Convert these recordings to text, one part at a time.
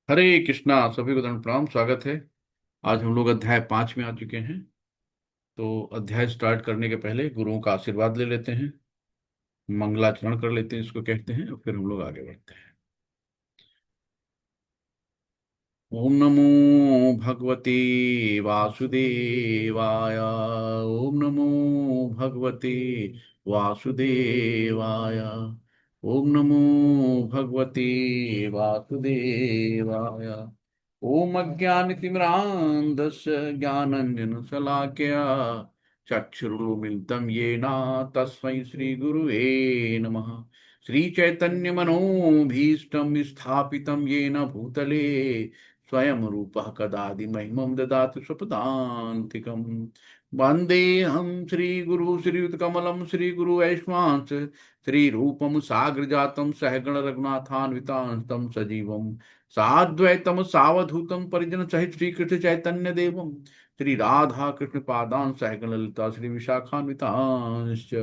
हरे कृष्णा। सभी को दंड प्रणाम, स्वागत है। आज हम लोग अध्याय 5 में आ चुके हैं। तो अध्याय स्टार्ट करने के पहले गुरुओं का आशीर्वाद ले लेते हैं, मंगलाचरण कर लेते हैं, इसको कहते हैं, और फिर हम लोग आगे बढ़ते हैं। ओम नमो भगवते वासुदेवाय। ओम नमो भगवते वासुदेवाय। ओम नमो भगवते वासुदेवाय। ओम अज्ञानतिमिरान्धस्य ज्ञानाञ्जनशलाकया चक्षुरुन्मिलितं येन तस्मै श्रीगुरुवे नमः। श्रीचैतन्यमनोभीष्टं स्थापितं येन भूतले स्वयं रूपः कदादिमहिमं ददातु स्वपदान्तिकम्। वन्देऽहं श्रीगुरु श्रीयुतकमलं श्रीगुरु वैष्णवांश श्रीरूपं साग्रजातं सहगण रघुनाथान्वितां सजीवं साद्वैतम सावधूतम परिजन सहित श्री कृष्ण चैतन्य देवम श्री राधा कृष्ण पादान सहगण ललिता श्री विशाखान्वितांश्च।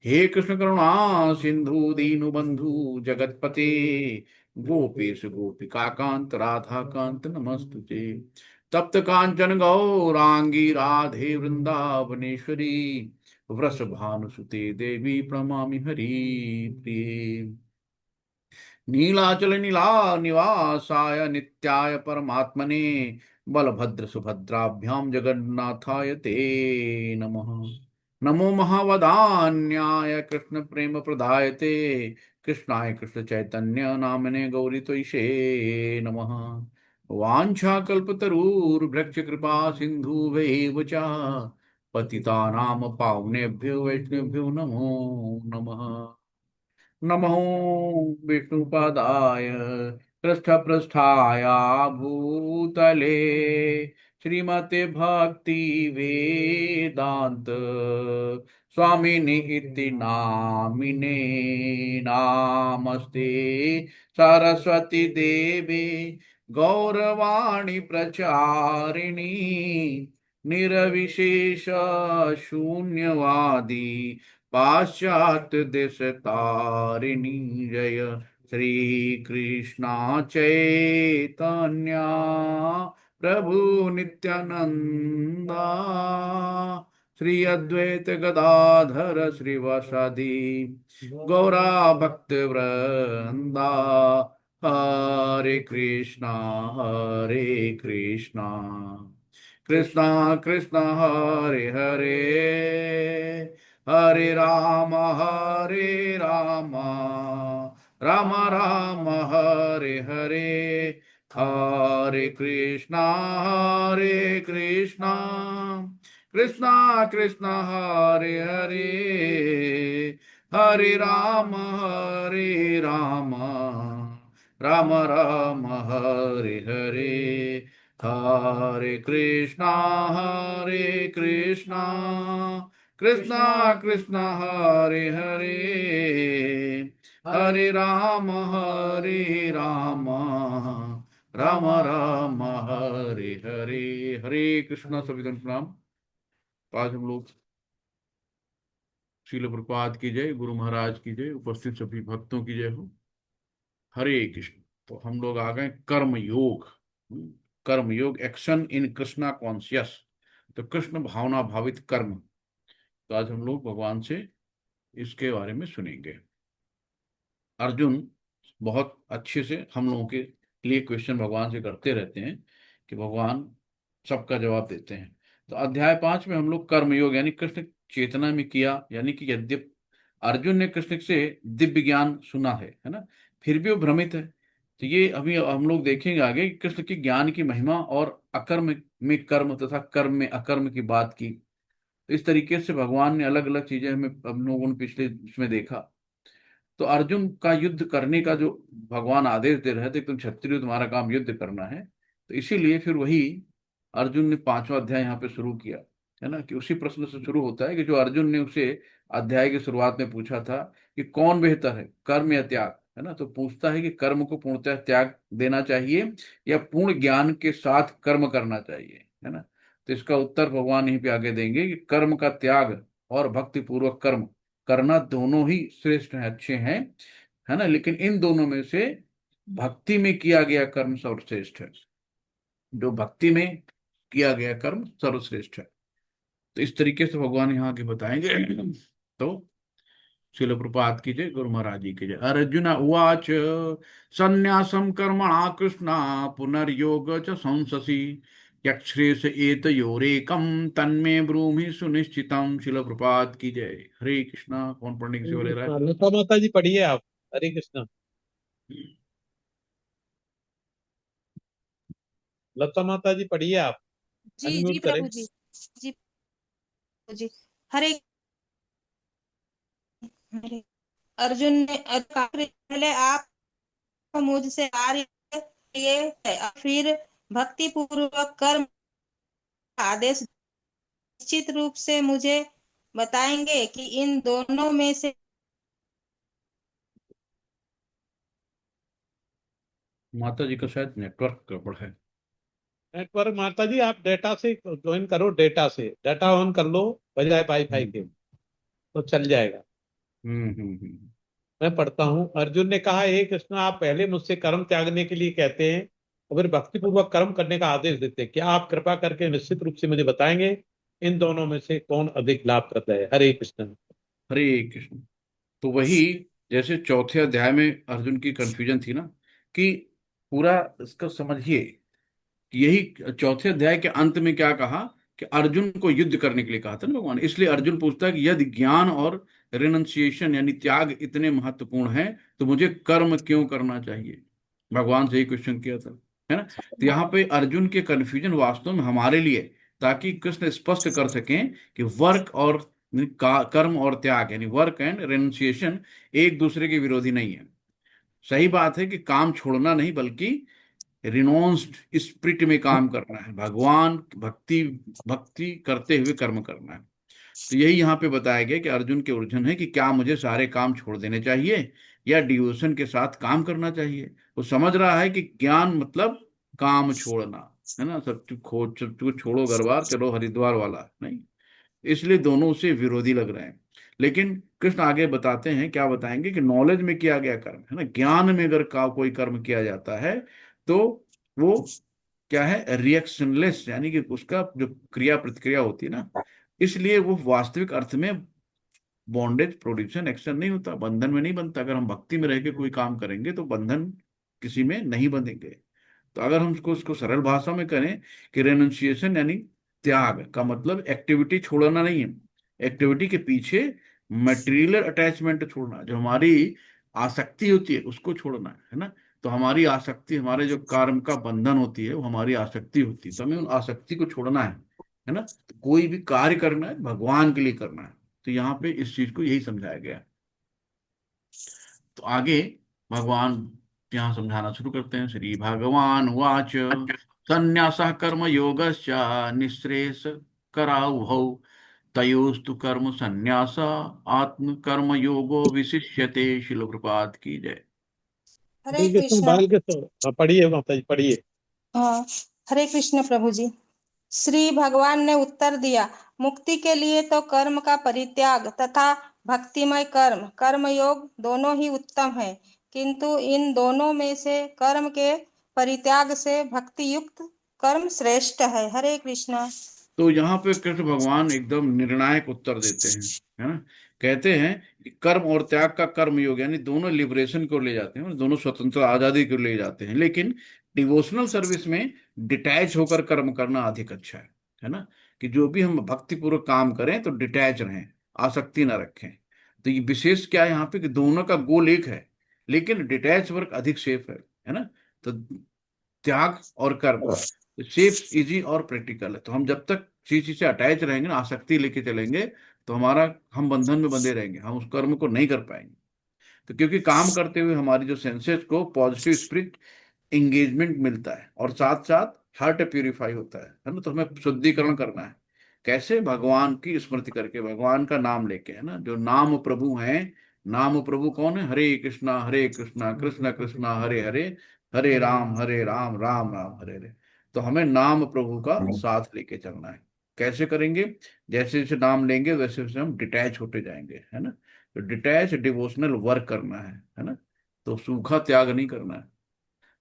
हे कृष्ण करुणा सिंधु दीनु बंधु जगतपते गोपेश गोपिका कांत राधा कांत नमस्तुते। तप्त कांचन गौरांगी राधे वृंदावनेश्वरी वृषभानुसुते देवी प्रणमामि हरि प्रिये। नीलाचल नीला निवासाय नित्याय परमात्मने बलभद्र सुभद्राभ्याम जगन्नाथाय ते नमः। नमो महावदान्याय कृष्ण प्रेम प्रदायते कृष्णाय कृष्ण चैतन्य नामने गौरी त्वयिषे नमः। वाञ्छाकल्पतरुर्भृक्ष कृपा सिन्धुभैव च पतितानां पावनेभ्यो वैष्णवेभ्यो नमो नमः। नमो विष्णुपदाय पृष्ठपृष्ठाय भूतले श्रीमते भक्ति वेदांत स्वामिनि इति नामिने नामस्ते सरस्वती देवी गौरवाणी प्रचारिणी निर्विशेष शून्यवादी पाश्चात्य देश तारिणी जय श्री कृष्णा चैतन्या प्रभु नित्यानंदा श्री अद्वैत गदाधर श्रीवासादि गौरा भक्त वृंदा। हरे कृष्णा कृष्णा कृष्णा हरे हरे हरे राम राम राम हरे हरे। हरे कृष्णा कृष्णा कृष्णा हरे हरे हरे राम राम राम हरे हरे। हरे कृष्णा कृष्णा कृष्णा हरे हरे हरे राम राम राम हरे हरे। हरे कृष्णा। सभी प्रणाम। तो आज हम लोग श्रील प्रपात की जय, गुरु महाराज की जय, उपस्थित सभी भक्तों की जय हो। हरे कृष्ण। तो हम लोग आ गए कर्म योग। कर्म योग, एक्शन इन कृष्णा कॉन्शियस। तो कृष्ण भावना भावित कर्म। तो आज हम लोग भगवान से इसके बारे में सुनेंगे। अर्जुन बहुत अच्छे से हम लोगों के लिए क्वेश्चन भगवान से करते रहते हैं कि भगवान सबका जवाब देते हैं। तो अध्याय 5 में हम लोग कर्मयोग यानी कृष्ण चेतना में किया, यानी कि यद्यप अर्जुन ने कृष्ण से दिव्य ज्ञान सुना है ना, फिर भी वो भ्रमित है। तो ये अभी हम लोग देखेंगे आगे कि कृष्ण के ज्ञान की महिमा और अकर्म में कर्म तथा कर्म में अकर्म की बात की। तो इस तरीके से भगवान ने अलग अलग चीजें हमें हम लोगों ने पिछले इसमें देखा। तो अर्जुन का युद्ध करने का जो भगवान आदेश दे रहे थे, तुम क्षत्रिय हो, तुम्हारा काम युद्ध करना है। तो इसीलिए फिर वही अर्जुन ने 5वां अध्याय यहाँ पे शुरू किया, है ना, कि उसी प्रश्न से शुरू होता है कि जो अर्जुन ने उसे अध्याय की शुरुआत में पूछा था कि कौन बेहतर है, कर्म या त्याग, है ना। तो पूछता है कि कर्म को पूर्णतः त्याग देना चाहिए या पूर्ण ज्ञान के साथ कर्म करना चाहिए, है ना। तो इसका उत्तर भगवान यहीं पे आगे देंगे कि कर्म का त्याग और भक्ति पूर्वक कर्म करना दोनों ही श्रेष्ठ हैं, अच्छे हैं, है ना। लेकिन इन दोनों में से भक्ति में किया गया कर्म सर्वश्रेष्ठ है। जो भक्ति में किया गया कर्म सर्वश्रेष्ठ है। तो इस तरीके से भगवान यहाँ आगे बताएंगे। तो शिल प्रपात की जय, गुरु महाराज जी की जय। अर्जुन उवाच संन्यासम कर्मणा कृष्णा पुनर्योग च संससि यक्षेष एतयोरेकम तन्मे ब्रूहि सुनिश्चितम। शिल प्रपात की जय। हरे कृष्णा। कौन पढ़ने की सेवा ले रहा है? लता माता जी पढ़िए आप। हरे कृष्णा। लता माता जी पढ़िए आप। जी जी अनम्यूट करें। प्रभु जी। जी प्रभु जी। हरे हरे। अर्जुन ने कहा, पहले आप मुझसे कार्य लिए है और फिर भक्ति पूर्वक कर्म का आदेश निश्चित रूप से मुझे बताएंगे कि इन दोनों में से माता जी का शायद नेटवर्क गड़बड़ है। नेटवर्क माता जी आप डेटा से ज्वाइन करो, डेटा से डाटा ऑन कर लो बजाय वाईफाई के, हम्म तो चल जाएगा। हम्म। मैं पढ़ता हूँ। अर्जुन ने कहा, हे कृष्ण, आप पहले मुझसे कर्म त्यागने के लिए कहते हैं और फिर भक्ति पूर्वक कर्म करने का आदेश देते हैं। क्या आप कृपा करके निश्चित रूप से मुझे बताएंगे इन दोनों में से कौन अधिक लाभप्रद है? हरे कृष्ण। हरे कृष्ण। तो वही, जैसे चौथे अध्याय में अर्जुन की कंफ्यूजन थी ना, कि पूरा इसका समझिए। यही चौथे अध्याय के अंत में क्या कहा, कि अर्जुन को युद्ध करने के लिए कहा था ना भगवान। इसलिए अर्जुन पूछता है कि यदि ज्ञान और रिनंसिएशन यानी त्याग इतने महत्वपूर्ण हैं, तो मुझे कर्म क्यों करना चाहिए? भगवान से ही क्वेश्चन किया था, है ना। तो यहाँ पे अर्जुन के कंफ्यूजन वास्तव में हमारे लिए, ताकि कृष्ण स्पष्ट कर सकें कि वर्क और कर्म और त्याग यानी वर्क एंड रेनुंसिएशन एक दूसरे के विरोधी नहीं है। सही बात है कि काम छोड़ना नहीं, बल्कि रिनोन्स्ड स्पिरिट में काम करना है, भगवान भक्ति भक्ति करते हुए कर्म करना है। तो यही यहाँ पे बताया गया कि अर्जुन के उलझन है कि क्या मुझे सारे काम छोड़ देने चाहिए या डिवोशन के साथ काम करना चाहिए। वो समझ रहा है कि ज्ञान मतलब काम छोड़ना, है ना। सब कुछ छोड़ो घर बार, चलो हरिद्वार वाला नहीं। इसलिए दोनों से विरोधी लग रहे हैं। लेकिन कृष्ण आगे बताते हैं, क्या बताएंगे, कि नॉलेज में किया गया कर्म, है ना, ज्ञान में अगर कोई कर्म किया जाता है तो वो क्या है, रिएक्शनलेस, यानी कि उसका जो क्रिया प्रतिक्रिया होती है ना, इसलिए वो वास्तविक अर्थ में बॉन्डेज प्रोड्यूशन एक्शन नहीं होता, बंधन में नहीं बनता। अगर हम भक्ति में रह के कोई काम करेंगे तो बंधन किसी में नहीं बंधेंगे। तो अगर हम उसको सरल भाषा में करें कि रेनुंसिएशन यानी त्याग का मतलब एक्टिविटी छोड़ना नहीं है, एक्टिविटी के पीछे मटेरियल अटैचमेंट छोड़ना, जो हमारी आसक्ति होती है उसको छोड़ना है ना। तो हमारी आसक्ति, हमारे जो कर्म का बंधन होती है वो हमारी आसक्ति होती है, तो हमें उन आसक्ति को छोड़ना है ना। तो कोई भी कार्य करना है भगवान के लिए करना है। तो यहाँ पे इस चीज को यही समझाया गया है। तो आगे भगवान यहाँ समझाना शुरू करते हैं। श्री भगवान वाच संन्यासः कर्म योगश्च निःश्रेयस कराउभौ तयोस्तु कर्म संन्यास आत्म कर्म योगो विशिष्यते। शिल प्रपात की जय। हरे हरे कृष्ण। कृष्ण। बाल के हाँ, पढ़िए माता जी पढ़िए। हाँ, हरे कृष्ण प्रभु जी। श्री भगवान ने उत्तर दिया, मुक्ति के लिए तो कर्म का परित्याग तथा भक्तिमय कर्म कर्मयोग दोनों ही उत्तम है, किंतु इन दोनों में से कर्म के परित्याग से भक्ति युक्त कर्म श्रेष्ठ है। हरे कृष्णा। तो यहाँ पे कृष्ण भगवान एकदम निर्णायक उत्तर देते हैं, है ना। कहते हैं कि कर्म और त्याग का कर्म योग यानी दोनों लिबरेशन को ले जाते हैं, दोनों स्वतंत्र आजादी को ले जाते हैं, लेकिन डिवोशनल सर्विस में डिटैच होकर कर्म करना अधिक अच्छा है ना। कि जो भी हम भक्तिपूर्वक काम करें तो डिटैच रहें, आसक्ति ना रखें। तो ये विशेष क्या है यहाँ पे, कि दोनों का गोल एक है, लेकिन डिटैच वर्क अधिक सेफ है ना। तो त्याग और कर्म सेफ, इजी और प्रैक्टिकल है। तो हम जब तक चीज से अटैच रहेंगे ना, आसक्ति लेके चलेंगे, तो हम बंधन में बंधे रहेंगे, हम उस कर्म को नहीं कर पाएंगे। तो क्योंकि काम करते हुए हमारी जो सेंसेस को पॉजिटिव स्पिरिट इंगेजमेंट मिलता है, और साथ साथ हार्ट प्यूरिफाई होता है ना। तो हमें शुद्धिकरण करना है। कैसे? भगवान की स्मृति करके, भगवान का नाम लेके, है ना। जो नाम प्रभु हैं, नाम प्रभु कौन है? हरे कृष्णा कृष्ण कृष्णा हरे हरे, हरे राम राम राम हरे हरे। तो हमें नाम प्रभु का साथ लेके चलना है। कैसे करेंगे? जैसे जैसे नाम लेंगे वैसे वैसे हम डिटैच होते जाएंगे, है ना। तो डिटैच डिवोशनल वर्क करना है ना। तो सूखा त्याग नहीं करना है।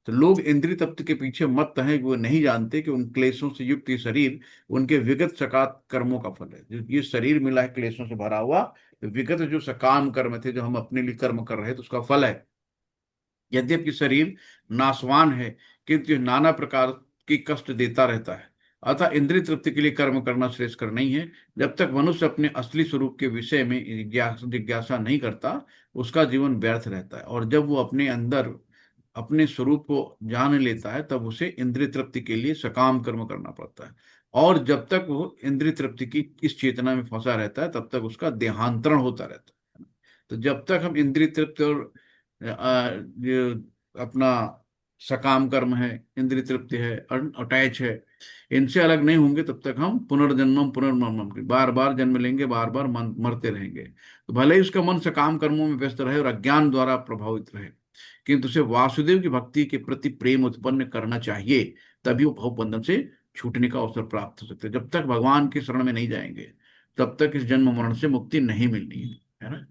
तो लोग इंद्रिय तृप्ति के पीछे मत हैं, वो नहीं जानते कि उन क्लेशों से युक्त ये शरीर उनके विगत सकाम कर्मों का फल है। जो ये शरीर मिला है क्लेशों से भरा हुआ, तो विगत जो सकाम कर्म थे, जो हम अपने लिए कर्म कर रहे थे, उसका फल है। यद्यपि शरीर नाशवान है, किंतु यह नाना प्रकार की कष्ट देता रहता है। अतः इंद्रिय तृप्ति के लिए कर्म करना श्रेयस्कर नहीं है। जब तक मनुष्य अपने असली स्वरूप के विषय में जिज्ञासा नहीं करता, उसका जीवन व्यर्थ रहता है। और जब वो अपने अंदर अपने स्वरूप को जान लेता है, तब उसे इंद्रिय तृप्ति के लिए सकाम कर्म करना पड़ता है। और जब तक वो इंद्रिय तृप्ति की इस चेतना में फंसा रहता है, तब तक उसका देहांतरण होता रहता है। तो जब तक हम इंद्रिय तृप्ति और ये अपना सकाम कर्म है, इंद्रिय तृप्ति है, अटैच है, इनसे अलग नहीं होंगे, तब तक हम पुनर्जन्मम पुनर्मरणम, बार बार जन्म लेंगे, बार बार मरते रहेंगे। तो भले ही उसका मन सकाम कर्मों में व्यस्त रहे और अज्ञान द्वारा प्रभावित रहे, किंतु उसे वासुदेव की भक्ति के प्रति प्रेम उत्पन्न करना चाहिए। तभी वो भवबंधन से छूटने का अवसर प्राप्त हो सकता है। जब तक भगवान की शरण में नहीं जाएंगे, तब तक इस जन्म मरण से मुक्ति नहीं मिलनी है ना।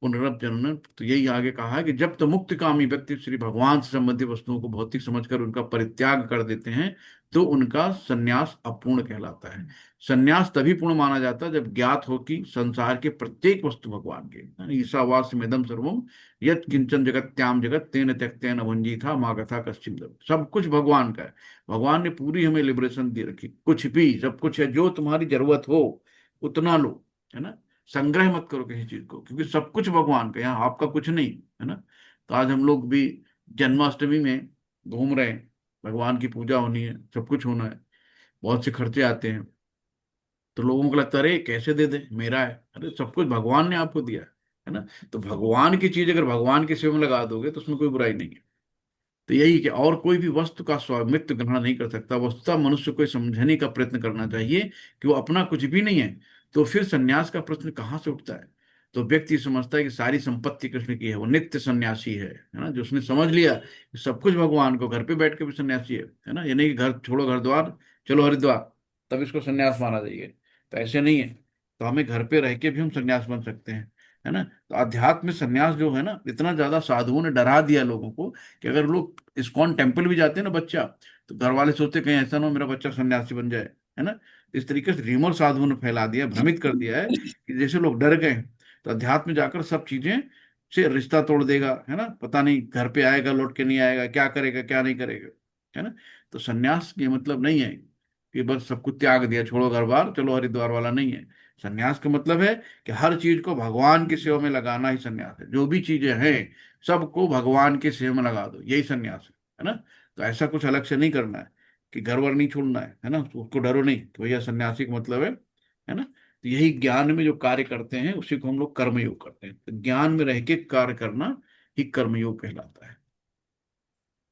पुनरुत्थान, तो यही आगे कहा है कि जब तो मुक्त कामी व्यक्ति श्री भगवान से संबंधित वस्तुओं को भौतिक समझकर उनका परित्याग कर देते हैं, तो उनका संन्यास अपूर्ण कहलाता है। संन्यास तभी पूर्ण माना जाता है जब ज्ञात हो कि संसार के प्रत्येक वस्तु भगवान के, ईशावास्यमिदं सर्वम यत् किंचन जगत्याम जगत तेन त्यक्तेन भुंजी था मागथा कश्चित। सब कुछ भगवान का है। भगवान ने पूरी हमें लिबरेशन दे रखी, कुछ भी सब कुछ है, जो तुम्हारी जरूरत हो उतना लो, है ना। संग्रह मत करो किसी चीज को, क्योंकि सब कुछ भगवान का, यहाँ आपका कुछ नहीं, है ना। तो आज हम लोग भी जन्माष्टमी में घूम रहे हैं, भगवान की पूजा होनी है, सब कुछ होना है, बहुत से खर्चे आते हैं। तो लोगों को लगता है अरे कैसे दे दे, मेरा है। अरे सब कुछ भगवान ने आपको दिया है ना। तो भगवान की चीज अगर भगवान की सेवा में लगा दोगे तो उसमें कोई बुराई नहीं है। तो यही कि और कोई भी वस्तु का स्वामित्व ग्रहण नहीं कर सकता। वस्तुतः मनुष्य को समझने का प्रयत्न करना चाहिए कि वो अपना कुछ भी नहीं है। तो फिर सन्यास का प्रश्न कहाँ से उठता है। तो व्यक्ति समझता है कि सारी संपत्ति कृष्ण की है, वो नित्य सन्यासी है ना। जो उसने समझ लिया कि सब कुछ भगवान को, घर पे बैठ के भी सन्यासी है ना। ये नहीं कि घर छोड़ो घर द्वार चलो हरिद्वार तब इसको सन्यास माना जाइए, तो ऐसे नहीं है। तो हमें घर पे रह के भी हम सन्यास बन सकते हैं, है ना। तो अध्यात्म में सन्यास जो है ना, इतना ज्यादा साधुओं ने डरा दिया लोगों को कि अगर लोग इस्कॉन टेम्पल भी जाते हैं ना बच्चा, तो घर वाले सोचते कहीं ऐसा ना हो मेरा बच्चा सन्यासी बन जाए, है ना। इस तरीके से र्यूमर साधुओं ने फैला दिया, भ्रमित कर दिया है कि जैसे लोग डर गए। तो अध्यात्म में जाकर सब चीजें से रिश्ता तोड़ देगा, है ना। पता नहीं घर पे आएगा लौट के नहीं आएगा, क्या करेगा क्या नहीं करेगा, है ना। तो सन्यास ये मतलब नहीं है कि बस सब कुछ त्याग दिया, छोड़ो घर बार चलो हरिद्वार वाला नहीं है। सन्यास का मतलब है कि हर चीज को भगवान की सेवा में लगाना ही सन्यास है। जो भी चीजें हैं सबको भगवान की सेवा में लगा दो, यही सन्यास है ना। तो ऐसा कुछ अलग से नहीं करना है कि घर वर नहीं छोड़ना है ना। तो उसको डरो नहीं कि भैया सन्यासी का मतलब है ना। तो यही ज्ञान में जो कार्य करते हैं उसी को हम लोग कर्मयोग करते हैं। तो ज्ञान में रह के कार्य करना ही कर्मयोग कहलाता है।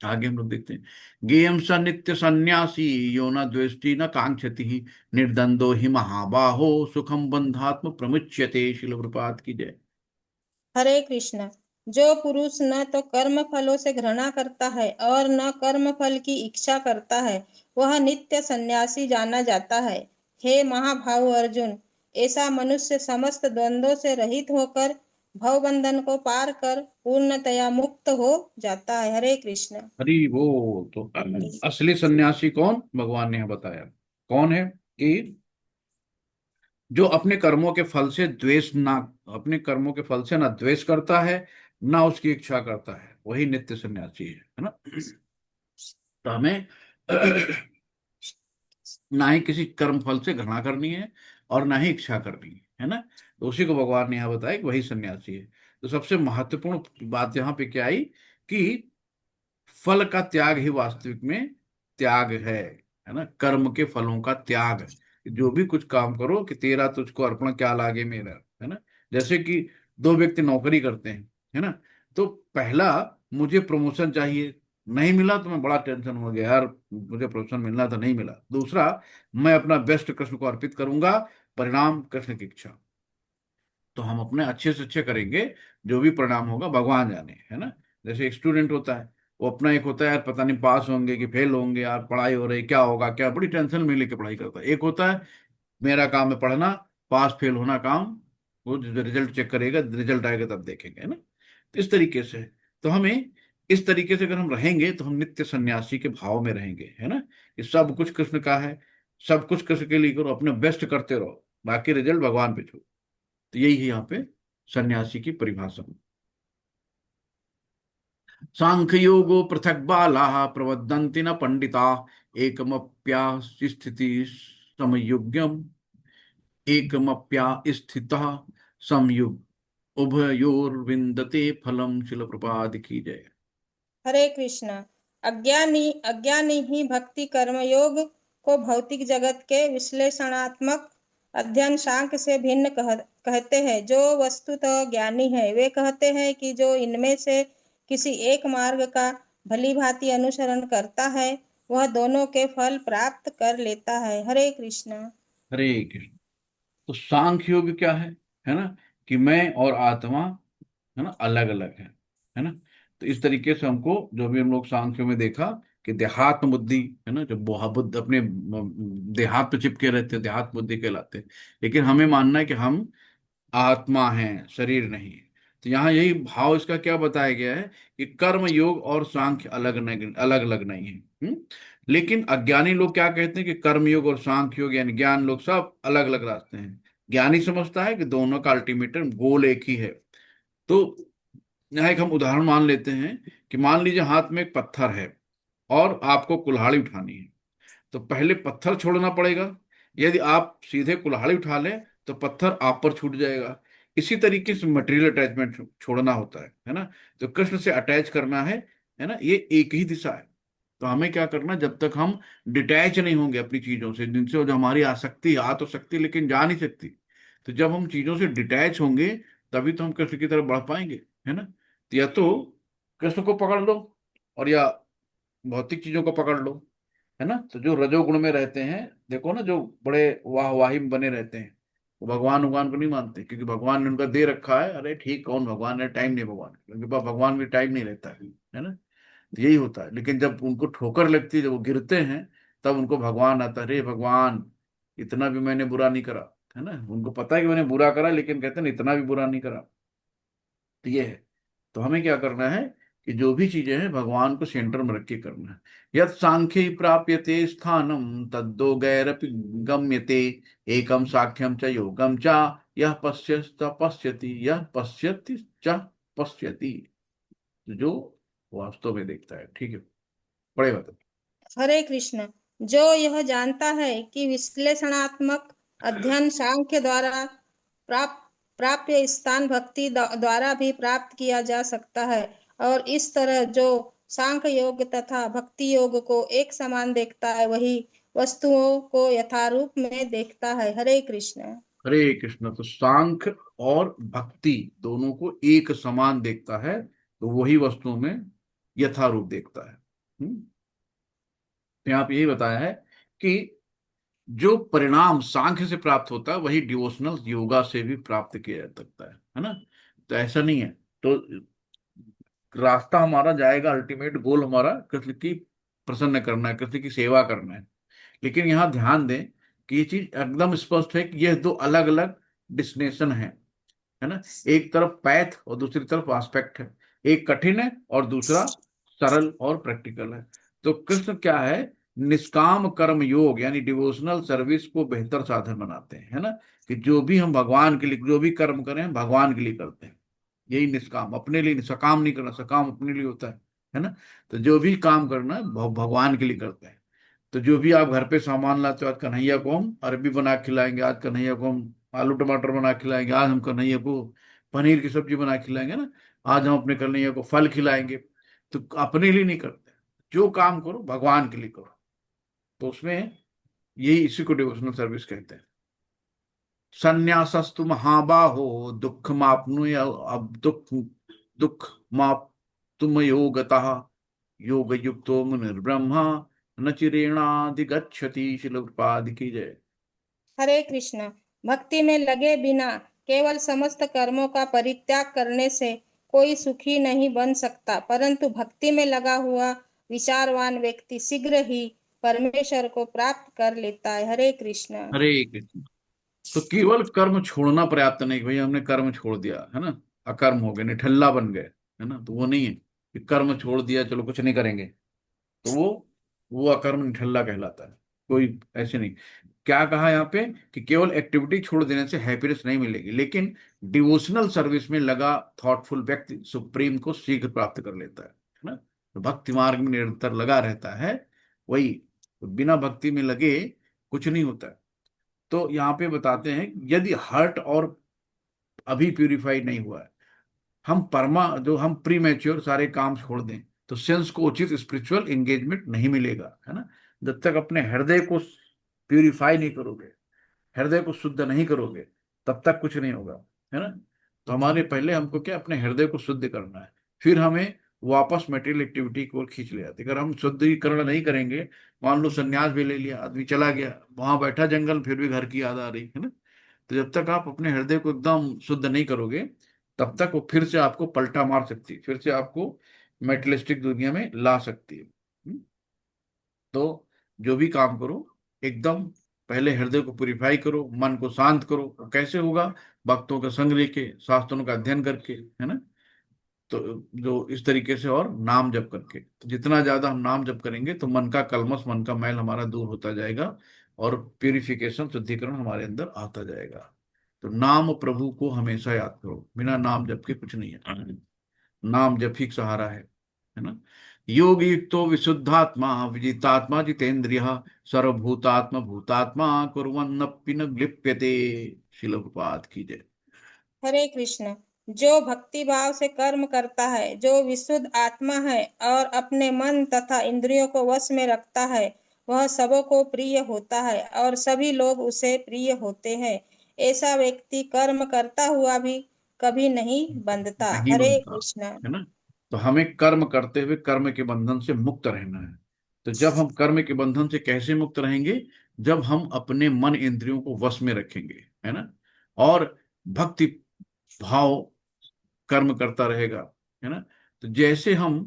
आगे हम लोग देखते हैं, गेयम स नित्य सन्यासी यो न द्वेष्टि न कांक्षति ही निर्द्वंदो ही महाबाहो सुखम बंधात्म प्रमुच्यते। शिल प्रपात की जय। हरे कृष्ण। जो पुरुष न तो कर्म फलों से घृणा करता है और न कर्म फल की इच्छा करता है, वह नित्य सन्यासी जाना जाता है। हे महाभाव अर्जुन, ऐसा मनुष्य समस्त द्वंद्वों से रहित होकर भवबंधन को पार कर पूर्णतया मुक्त हो जाता है। हरे कृष्ण। हरि वो, तो असली सन्यासी कौन, भगवान ने यहाँ बताया कौन है कि जो अपने कर्मों के फल से द्वेष ना, अपने कर्मों के फल से ना द्वेष करता है, ना उसकी इच्छा करता है, वही नित्य सन्यासी है ना। तो हमें ना ही किसी कर्म फल से घृणा करनी है और ना ही इच्छा करनी है ना। तो उसी को भगवान ने यहाँ बताया कि वही सन्यासी है। तो सबसे महत्वपूर्ण बात यहाँ पे क्या आई कि फल का त्याग ही वास्तविक में त्याग है ना। कर्म के फलों का त्याग, जो भी कुछ काम करो कि तेरा तुझको अर्पण क्या लागे मेरा, है ना। जैसे कि दो व्यक्ति नौकरी करते हैं, है ना। तो पहला, मुझे प्रमोशन चाहिए, नहीं मिला तो मैं बड़ा टेंशन हो गया यार, मुझे प्रमोशन मिलना था नहीं मिला। दूसरा, मैं अपना बेस्ट कृष्ण को अर्पित करूंगा, परिणाम कृष्ण की इच्छा। तो हम अपने अच्छे से अच्छे करेंगे, जो भी परिणाम होगा भगवान जाने, है ना। जैसे एक स्टूडेंट होता है, वो अपना एक होता है यार पता नहीं पास होंगे कि फेल होंगे, यार पढ़ाई हो रही क्या होगा, क्या बड़ी टेंशन में लेके पढ़ाई करता है। एक होता है मेरा काम है पढ़ना, पास फेल होना काम, वो रिजल्ट चेक करेगा, रिजल्ट आएगा तब देखेंगे, है ना। तो इस तरीके से तो हमें इस तरीके से अगर हम रहेंगे तो हम नित्य सन्यासी के भाव में रहेंगे, है ना, कि सब कुछ कृष्ण का है, सब कुछ कृष्ण के लिए करो, अपने बेस्ट करते रहो, बाकी रिजल्ट भगवान पे छोड़ो। तो यही है यहाँ पे सन्यासी की परिभाषा। सांख्य योगो पृथक बाला प्रवदंति न पंडिता एकमप्या स्थिति समयुग्यम एकमप्या स्थितः संयुग उभयोर्विंदते फलम। शिल प्रपाद की जय। हरे कृष्ण। अज्ञानी अज्ञानी ही भक्ति कर्म योग को भौतिक जगत के विश्लेषणात्मक अध्ययन सांख्य से भिन्न कहते हैं। जो वस्तुतः ज्ञानी है वे कहते हैं कि जो इनमें से किसी एक मार्ग का भली भांति अनुसरण करता है वह दोनों के फल प्राप्त कर लेता है। हरे कृष्ण। हरे कृष्ण। तो सांख्य योग क्या है ना, कि मैं और आत्मा, है ना, अलग अलग है ना। तो इस तरीके से हमको जो भी हम लोग सांख्य में देखा कि देहात्म बुद्धि, है ना, जो बुद्ध अपने देहात पे चिपके रहते हैं, देहात्म बुद्धि कहलाते हैं। लेकिन हमें मानना है कि हम आत्मा है, शरीर नहीं है। तो यहाँ यही भाव इसका क्या बताया गया है कि कर्म योग और सांख्य अलग अलग नहीं है। लेकिन अज्ञानी लोग क्या कहते हैं कि कर्म योग और सांख्य योग यानी ज्ञान लोग सब अलग अलग रास्ते हैं। ज्ञानी समझता है कि दोनों का अल्टीमेट गोल एक ही है। तो यहाँ एक हम उदाहरण मान लेते हैं कि मान लीजिए हाथ में एक पत्थर है और आपको कुल्हाड़ी उठानी है, तो पहले पत्थर छोड़ना पड़ेगा। यदि आप सीधे कुल्हाड़ी उठा लें तो पत्थर आप पर छूट जाएगा। इसी तरीके से मटेरियल अटैचमेंट छोड़ना होता है ना। तो कृष्ण से अटैच करना है ना, ये एक ही दिशा है। तो हमें क्या करना, जब तक हम डिटैच नहीं होंगे अपनी चीजों से, जिनसे जो हमारी आसक्ति आ तो सकती लेकिन जा नहीं सकती, तो जब हम चीजों से डिटैच होंगे तभी तो हम कृष्ण की तरफ बढ़ पाएंगे, है ना। तो या तो कृष्ण को पकड़ लो और या भौतिक चीजों को पकड़ लो, है ना। तो जो रजोगुण में रहते हैं, देखो ना, जो बड़े वाहवाही में बने रहते हैं, वो भगवान भगवान को नहीं मानते, क्योंकि भगवान ने उनका दे रखा है। अरे ठीक, कौन भगवान है, टाइम नहीं भगवान, क्योंकि भगवान भी टाइम नहीं रहता है ना। तो यही होता है। लेकिन जब उनको ठोकर लगती है, जब वो गिरते हैं, तब उनको भगवान आता है, अरे भगवान इतना भी मैंने बुरा नहीं करा, है ना। उनको पता है कि मैंने बुरा करा, लेकिन कहते हैं ना, इतना भी बुरा नहीं करा। तो ये है। तो हमें क्या करना है कि जो भी चीजें हैं भगवान को सेंटर में रख के करना है। यद सांख्य प्राप्यते स्थानम तद्दो गैरपि गम्यते एकम साख्यम च योगम च यह पश्यत पश्यति यह पश्यति च पश्यति। तो जो वास्तव में देखता है, ठीक है, बड़े बात। हरे कृष्ण। जो यह जानता है कि विश्लेषणात्मक अध्ययन सांख्य द्वारा प्राप्त प्राप्य स्थान भक्ति द्वारा भी प्राप्त किया जा सकता है, और इस तरह जो सांख्य योग तथा भक्ति योग को एक समान देखता है वही वस्तुओं को यथारूप में देखता है। हरे कृष्ण। हरे कृष्ण। तो सांख्य और भक्ति दोनों को एक समान देखता है, तो वही वस्तुओं में यथारूप देखता है। तो यहाँ पे यही बताया है कि जो परिणाम सांख्य से प्राप्त होता है वही डिवोशनल योगा से भी प्राप्त किया जा सकता है ना। तो ऐसा नहीं है। तो रास्ता हमारा जाएगा, अल्टीमेट गोल हमारा कृष्ण की प्रसन्न करना है, कृष्ण की सेवा करना है। लेकिन यहाँ ध्यान दें कि ये चीज एकदम स्पष्ट है कि यह दो अलग अलग डेस्टिनेशन है ना। एक तरफ पैथ और दूसरी तरफ आस्पेक्ट है। एक कठिन है और दूसरा सरल और प्रैक्टिकल है। तो कृष्ण क्या है, निष्काम कर्म योग यानी डिवोशनल सर्विस को बेहतर साधन बनाते हैं, है ना। कि जो भी हम भगवान के लिए जो भी कर्म करें हम भगवान के लिए करते हैं। यही निष्काम, अपने लिए सकाम नहीं करना, सकाम अपने लिए होता है ना। तो जो भी काम करना है भगवान के लिए करते हैं। तो जो भी आप घर पे सामान लाते हो, आज कन्हैया को हम अरबी बना के खिलाएंगे, आज कन्हैया को हम आलू टमाटर बना के खिलाएंगे, आज हम कन्हैया को पनीर की सब्जी बना के खिलाएंगे ना, आज हम अपने कन्हैया को फल खिलाएंगे। तो अपने लिए नहीं करते, जो काम करो भगवान के लिए करो। तो उसमें यही, इसी को डिवोशनल सर्विस कहते हैं। संन्यासस्तु महाबाहो दुख मापनुय अब दुख दुख माप तुम योगतः योग युक्तो मुनिर्ब्रह्मा न चिरेणाधिगच्छति। शिल प्रपाद की जय। हरे कृष्ण। भक्ति में लगे बिना केवल समस्त कर्मों का परित्याग करने से कोई सुखी नहीं बन सकता, परंतु भक्ति में लगा हुआ विचारवान व्यक्ति शीघ्र ही परमेश्वर को प्राप्त कर लेता है। हरे कृष्ण। हरे कृष्ण। तो केवल कर्म छोड़ना पर्याप्त नहीं कि भैया हमने कर्म छोड़ दिया, है ना, अकर्म हो गए, निठल्ला बन गए, है ना, तो वो नहीं है। कि कर्म छोड़ दिया चलो कुछ नहीं करेंगे, तो वो अकर्म निठल्ला कहलाता है। कोई ऐसे नहीं। क्या कहा यहाँ पे कि केवल एक्टिविटी छोड़ देने से हैप्पीनेस नहीं मिलेगी, लेकिन डिवोशनल सर्विस में लगा थॉटफुल व्यक्ति सुप्रीम को शीघ्र प्राप्त कर लेता है ना। तो भक्ति मार्ग में निरंतर लगा रहता है वही, तो बिना भक्ति में लगे कुछ नहीं होता है। तो यहाँ पे बताते हैं यदि हर्ट और अभी प्यूरिफाई नहीं हुआ है, हम प्री मैच्योर सारे काम छोड़ दें, तो सेंस को उचित स्पिरिचुअल एंगेजमेंट नहीं मिलेगा, है ना। जब तक अपने हृदय को प्यूरिफाई नहीं करोगे, हृदय को शुद्ध नहीं करोगे, तब तक कुछ नहीं होगा, है ना। तो हमारे पहले हमको क्या, अपने हृदय को शुद्ध करना है, फिर हमें वापस मटेरियल एक्टिविटी की ओर खींच ले जाती। अगर हम शुद्धिकरण नहीं करेंगे, मान लो संन्यास भी ले लिया आदमी, चला गया वहां बैठा जंगल, फिर भी घर की याद आ रही है ना। तो जब तक आप अपने हृदय को एकदम शुद्ध नहीं करोगे, तब तक वो फिर से आपको पलटा मार सकती है, फिर से आपको मेटलिस्टिक दुनिया में ला सकती है। तो जो भी काम करो, एकदम पहले हृदय को प्यूरिफाई करो, मन को शांत करो। वो कैसे होगा? भक्तों का संग लेके, शास्त्रों का अध्ययन करके, है ना। तो जो इस तरीके से, और नाम जप करके, तो जितना ज्यादा हम नाम जप करेंगे तो मन का कलमश, मन का मैल हमारा दूर होता जाएगा, और प्यूरिफिकेशन, शुद्धिकरण हमारे अंदर आता जाएगा। तो नाम प्रभु को हमेशा याद करो, बिना नाम जप के कुछ नहीं है। नाम जप ही सहारा है ना। योग युक्तो विशुद्धात्मा विजितात्मा जितेन्द्रिय सर्वभूतात्मा भूतात्मा कुर्वन्नपि न लिप्यते। शिल प्रपात की जय। हरे कृष्ण। जो भक्ति भाव से कर्म करता है, जो विशुद्ध आत्मा है और अपने मन तथा इंद्रियों को वश में रखता है, वह सबों को प्रिय होता है और सभी लोग उसे प्रिय होते हैं। ऐसा व्यक्ति कर्म करता हुआ भी कभी नहीं बंधता। नहीं हरे बनता, कृष्ण। है ना। तो हमें कर्म करते हुए कर्म के बंधन से मुक्त रहना है। तो जब हम कर्म के बंधन से कैसे मुक्त रहेंगे? जब हम अपने मन इंद्रियों को वश में रखेंगे, है ना, और भक्ति भाव कर्म करता रहेगा, है ना। तो जैसे हम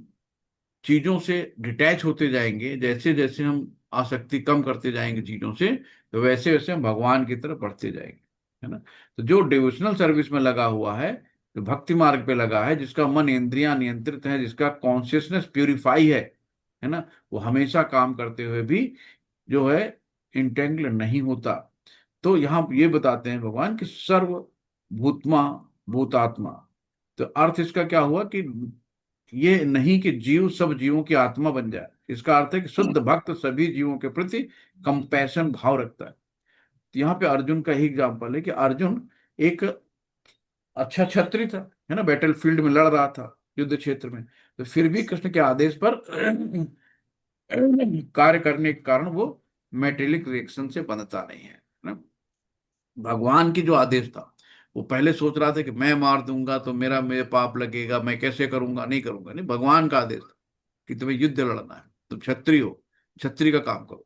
चीजों से डिटैच होते जाएंगे, जैसे जैसे हम आसक्ति कम करते जाएंगे चीजों से, तो वैसे वैसे हम भगवान की तरफ बढ़ते जाएंगे, है ना। तो जो डिवोशनल सर्विस में लगा हुआ है, जो भक्ति मार्ग पे लगा है, जिसका मन इंद्रियां नियंत्रित है, जिसका कॉन्शियसनेस प्यूरिफाई है ना, वो हमेशा काम करते हुए भी जो है इंटेंगल नहीं होता। तो यहाँ ये बताते हैं भगवान कि सर्व भूतमा भूतात्मा। तो अर्थ इसका क्या हुआ कि ये नहीं कि जीव सब जीवों की आत्मा बन जाए, इसका अर्थ है कि शुद्ध भक्त सभी जीवों के प्रति कंपैशन भाव रखता है। तो यहाँ पे अर्जुन का ही एग्जाम्पल है कि अर्जुन एक अच्छा क्षत्रिय था, है ना, बैटल फील्ड में लड़ रहा था, युद्ध क्षेत्र में, तो फिर भी कृष्ण के आदेश पर कार्य करने के कारण वो मेटेलिक रिएक्शन से बंधता नहीं है ना। भगवान की जो आदेश था, वो पहले सोच रहा था कि मैं मार दूंगा तो मेरे पाप लगेगा, मैं कैसे करूंगा, नहीं करूंगा, नहीं, भगवान का आदेश था कि तुम्हें युद्ध लड़ना है, तुम क्षत्रिय हो, क्षत्रिय का काम करो।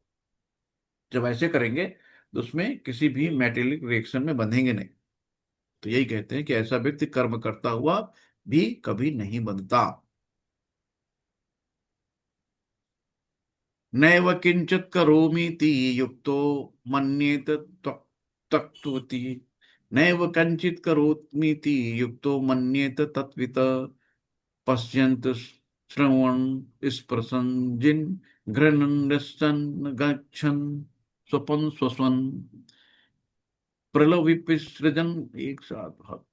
जब ऐसे करेंगे तो उसमें किसी भी मेटेलिक रिएक्शन में बंधेंगे नहीं। तो यही कहते हैं कि ऐसा व्यक्ति कर्म करता हुआ भी कभी नहीं बंधता। नैव किंचित करोमीति युक्तो मन्येत तत्त्वति। नैव कंचित करोमीति युक्तो मन्येत तत्वित। पश्यन्त श्रवण स्पृशन जिन घृणन् रसन् गच्छन् स्वपन स्वस्वन प्रलोभित सृजन। एक साथ भाव।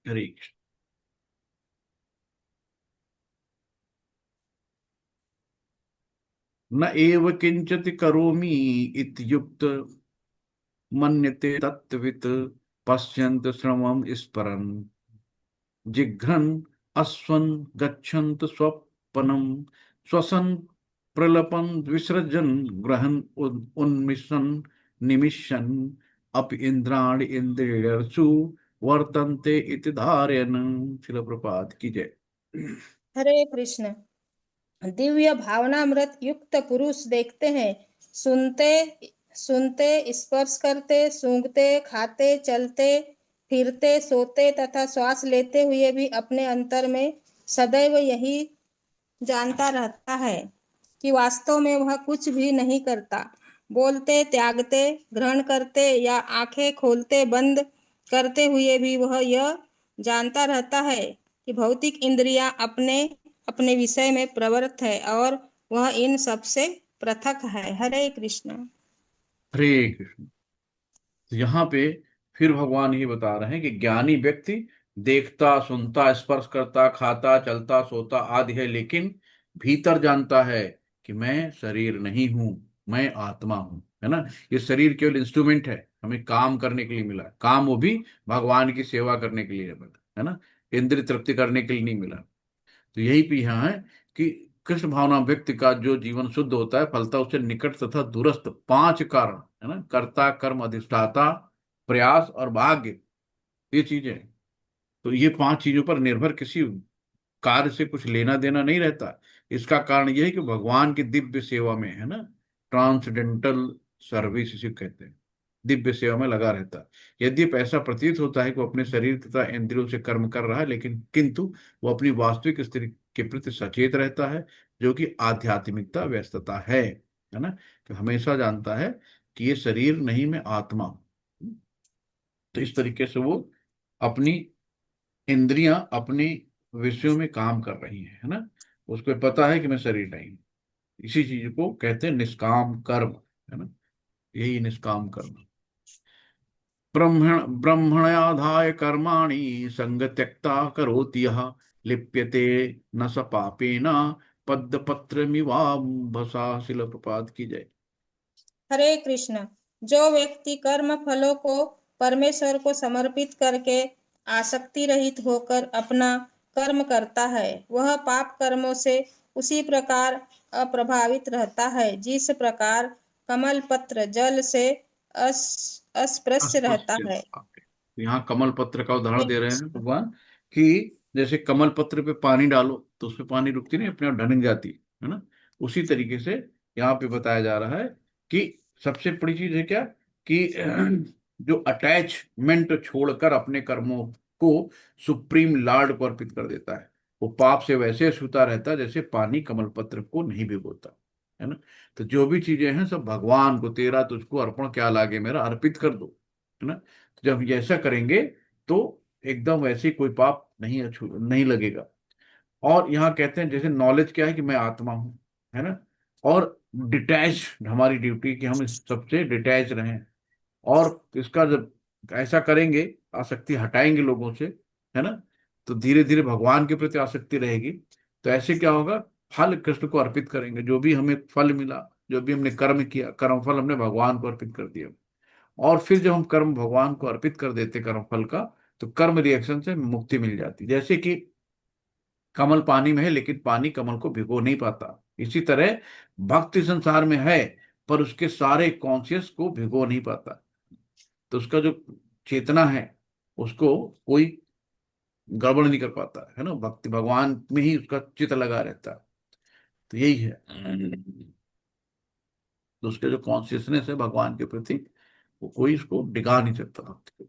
हरे कृष्ण। न एव किंचित करोमि इत्युक्त मन्यते तत्वित्। पश्यन्त श्रवण स्परन् जिघ्रन् अस्वन गच्छन्त स्वपनम श्वसन प्रलपन विसृजन ग्रहण उन्मिषन् निमिषन् अप इंद्राणि इंद्रियर्षु वर्तन्ते इति धारयन्। शिल प्रपात की जय। हरे कृष्ण। दिव्य भावनामृत युक्त पुरुष देखते हैं, सुनते सुनते, स्पर्श करते, सूंघते, खाते, चलते फिरते, सोते तथा श्वास लेते हुए भी अपने अंतर में सदैव यही जानता रहता है कि वास्तव में वह कुछ भी नहीं करता। बोलते, त्यागते, ग्रहण करते या आंखें खोलते बंद करते हुए भी वह यह जानता रहता है कि भौतिक इंद्रियां अपने अपने विषय में प्रवृत्त है और वह इन सब से पृथक है। हरे कृष्ण। हरे कृष्ण। तो यहाँ पे फिर भगवान ये बता रहे हैं कि ज्ञानी व्यक्ति देखता, सुनता, स्पर्श करता, खाता, चलता, सोता आदि है, लेकिन भीतर जानता है कि मैं शरीर नहीं हूं, मैं आत्मा हूं। है ना। ये शरीर केवल इंस्ट्रूमेंट है, हमें काम करने के लिए मिला है। काम वो भी भगवान की सेवा करने के लिए मिला है ना, इंद्रिय तृप्ति करने के लिए नहीं मिला। तो यही भी यहाँ है कि कृष्ण भावना व्यक्ति का जो जीवन शुद्ध होता है, फलता उससे निकट तथा दूरस्थ पांच कारण, है ना, कर्ता, कर्म, अधिष्ठाता, प्रयास और भाग्य, ये चीजें हैं। तो ये पांच चीजों पर निर्भर किसी कार्य से कुछ लेना देना नहीं रहता। इसका कारण यह है कि भगवान की दिव्य सेवा में, है ना, ट्रांसडेंटल सर्विस इसे कहते हैं, दिव्य सेवा में लगा रहता है। यद्यपि ऐसा प्रतीत होता है कि वो अपने शरीर तथा इंद्रियों से कर्म कर रहा है, लेकिन किंतु वो अपनी वास्तविक स्थिति के प्रति सचेत रहता है, जो कि आध्यात्मिकता व्यस्तता है ना। तो हमेशा जानता है कि ये शरीर नहीं, मैं आत्मा हूं। तो इस तरीके से वो अपनी इंद्रियां अपनी विषयों में काम कर रही हैं, है ना। उसको पता है कि मैं शरीर नहीं हूं। इसी चीज को कहते हैं निष्काम कर्म, है ना। यही निष्काम कर्म। ब्रह्मण्याधाय कर्माणि संग त्यक्ता करोति यः लिप्यते न स पापेन पद्मपत्रमिवाम्भसा। शिल प्रपात की जय। हरे कृष्ण। जो व्यक्ति कर्म फलों को परमेश्वर को समर्पित करके आसक्ति रहित होकर अपना कर्म करता है, वह पाप कर्मों से उसी प्रकार अप्रभावित रहता है जिस प्रकार कमल पत्र जल से अस्पृश्य रहता अस्पृश्य। है। तो यहाँ कमल पत्र का उदाहरण दे रहे हैं भगवान कि जैसे कमल पत्र पे पानी डालो तो उसपे पानी रुकती नहीं, अपने आप ढनक जाती है ना। उसी तरीके से यहाँ पे बताया जा रहा है कि सबसे बड़ी चीज है क्या, कि जो अटैचमेंट छोड़कर अपने कर्मों को सुप्रीम लॉर्ड को अर्पित कर देता है, वो पाप से वैसे छूता रहता है जैसे पानी कमल पत्र को नहीं भिगोता, है ना। तो जो भी चीजें हैं सब भगवान को, तेरा तुझको अर्पण क्या लागे मेरा, अर्पित कर दो, है ना। तो जब ये ऐसा करेंगे तो एकदम वैसे ही कोई पाप नहीं लगेगा। और यहाँ कहते हैं जैसे नॉलेज क्या है कि मैं आत्मा हूं, है ना। और डिटैच, हमारी ड्यूटी कि हम इस सबसे डिटैच रहें। और इसका जब ऐसा करेंगे, आसक्ति हटाएंगे लोगों से, है ना, तो धीरे धीरे भगवान के प्रति आसक्ति रहेगी। तो ऐसे क्या होगा, फल कृष्ण को अर्पित करेंगे। जो भी हमें फल मिला, जो भी हमने कर्म किया, कर्म फल हमने भगवान को अर्पित कर दिया। और फिर जब हम कर्म भगवान को अर्पित कर देते कर्म फल का, तो कर्म रिएक्शन से मुक्ति मिल जाती। जैसे कि कमल पानी में है लेकिन पानी कमल को भिगो नहीं पाता, इसी तरह भक्ति संसार में है पर उसके सारे कॉन्शियस को भिगो नहीं पाता। तो उसका जो चेतना है उसको कोई गड़बड़ नहीं कर पाता, है ना। भक्ति भगवान में ही उसका चित्त लगा रहता है। तो यही है, तो उसके जो कॉन्शियसनेस है भगवान के प्रति, वो कोई उसको डिगा नहीं सकता भक्ति को।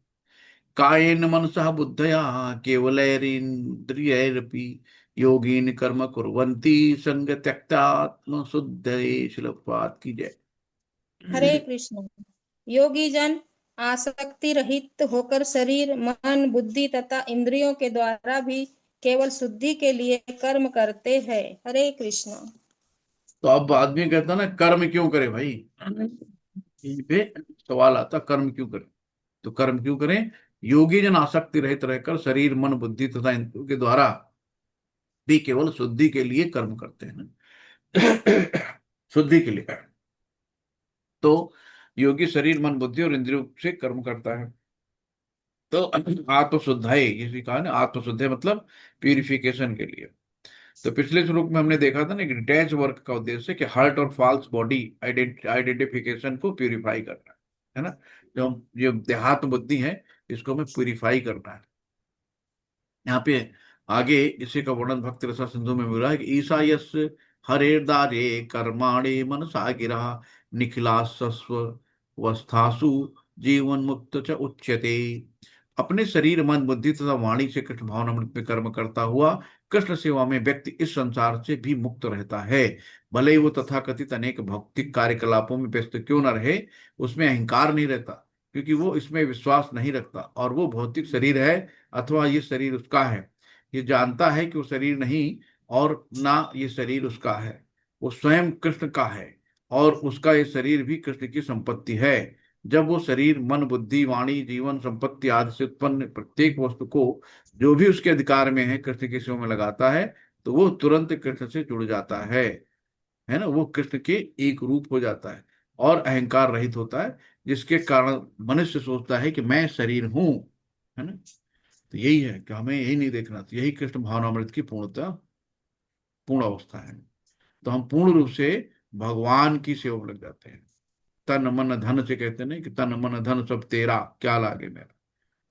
कायेन मनसः बुद्धया केवलैरिन्द्रियैरपि योगीन कर्म कुर्वन्ति संग त्यक्तात्म शुद्धये। शिलप्पात की जय। हरे कृष्ण। योगी जन आसक्ति रहित होकर शरीर, मन, बुद्धि तथा इंद्रियों के द्वारा भी केवल शुद्धि के लिए कर्म करते हैं। हरे कृष्ण। तो अब आदमी कहता ना कर्म क्यों करे भाई, यहीं पे सवाल आता, कर्म क्यों करे। तो कर्म क्यों करें, योगी जन आसक्ति रहित रहकर शरीर, मन, बुद्धि तथा इंद्रियों के द्वारा भी केवल शुद्धि के लिए कर्म करते हैं ना। शुद्धि के लिए। तो योगी शरीर, मन, बुद्धि और इंद्रियों से कर्म करता है। तो आत्मशुद्धाई, ये कहा ना, आत्मशुद्धि मतलब प्यूरिफिकेशन के लिए। तो पिछले श्लोक में हमने देखा था ना कि डिटैच वर्क का उद्देश्य कि हार्ट और फॉल्स बॉडी आइडेंटिफिकेशन को प्यूरिफाई करना है ना। जो देहात्म बुद्धि है इसको हमें प्यूरिफाई करना है। यहाँ पे आगे इसी का वर्णन भक्त रसा सिंधु में मिल रहा है कि ईसा यस हरे दारे कर्माणे मनसा गिरा निखिलास्व वस्थासु जीवन मुक्त च उच्यते। अपने शरीर, मन, बुद्धि तथा वाणी से कृष्ण भावनामृत में कर्म करता हुआ कृष्ण सेवा में व्यक्ति इस संसार से भी मुक्त रहता है। भले ही वो तथाकथित अनेक भौतिक कार्यकलापों में व्यस्त क्यों न रहे, उसमें अहंकार नहीं रहता, क्योंकि वो इसमें विश्वास नहीं रखता, और वो भौतिक शरीर है अथवा ये शरीर उसका है, ये जानता है कि वो शरीर नहीं, और ना ये शरीर उसका है, वो स्वयं कृष्ण का है, और उसका ये शरीर भी कृष्ण की संपत्ति है। जब वो शरीर मन बुद्धि वाणी जीवन संपत्ति आदि से उत्पन्न प्रत्येक वस्तु को जो भी उसके अधिकार में है कृष्ण के सेवा में लगाता है, तो वो तुरंत कृष्ण से जुड़ जाता है ना, वो कृष्ण के एक रूप हो जाता है और अहंकार रहित होता है, जिसके कारण मनुष्य सोचता है कि मैं शरीर हूं, है ना। तो यही है कि हमें यही नहीं देखना, तो यही कृष्ण भावनामृत की पूर्णता पूर्ण अवस्था है। तो हम पूर्ण रूप से भगवान की सेवा में लग जाते हैं। तन मन धन से कहते नहीं कि तन मन धन सब तेरा, क्या लागे मेरा।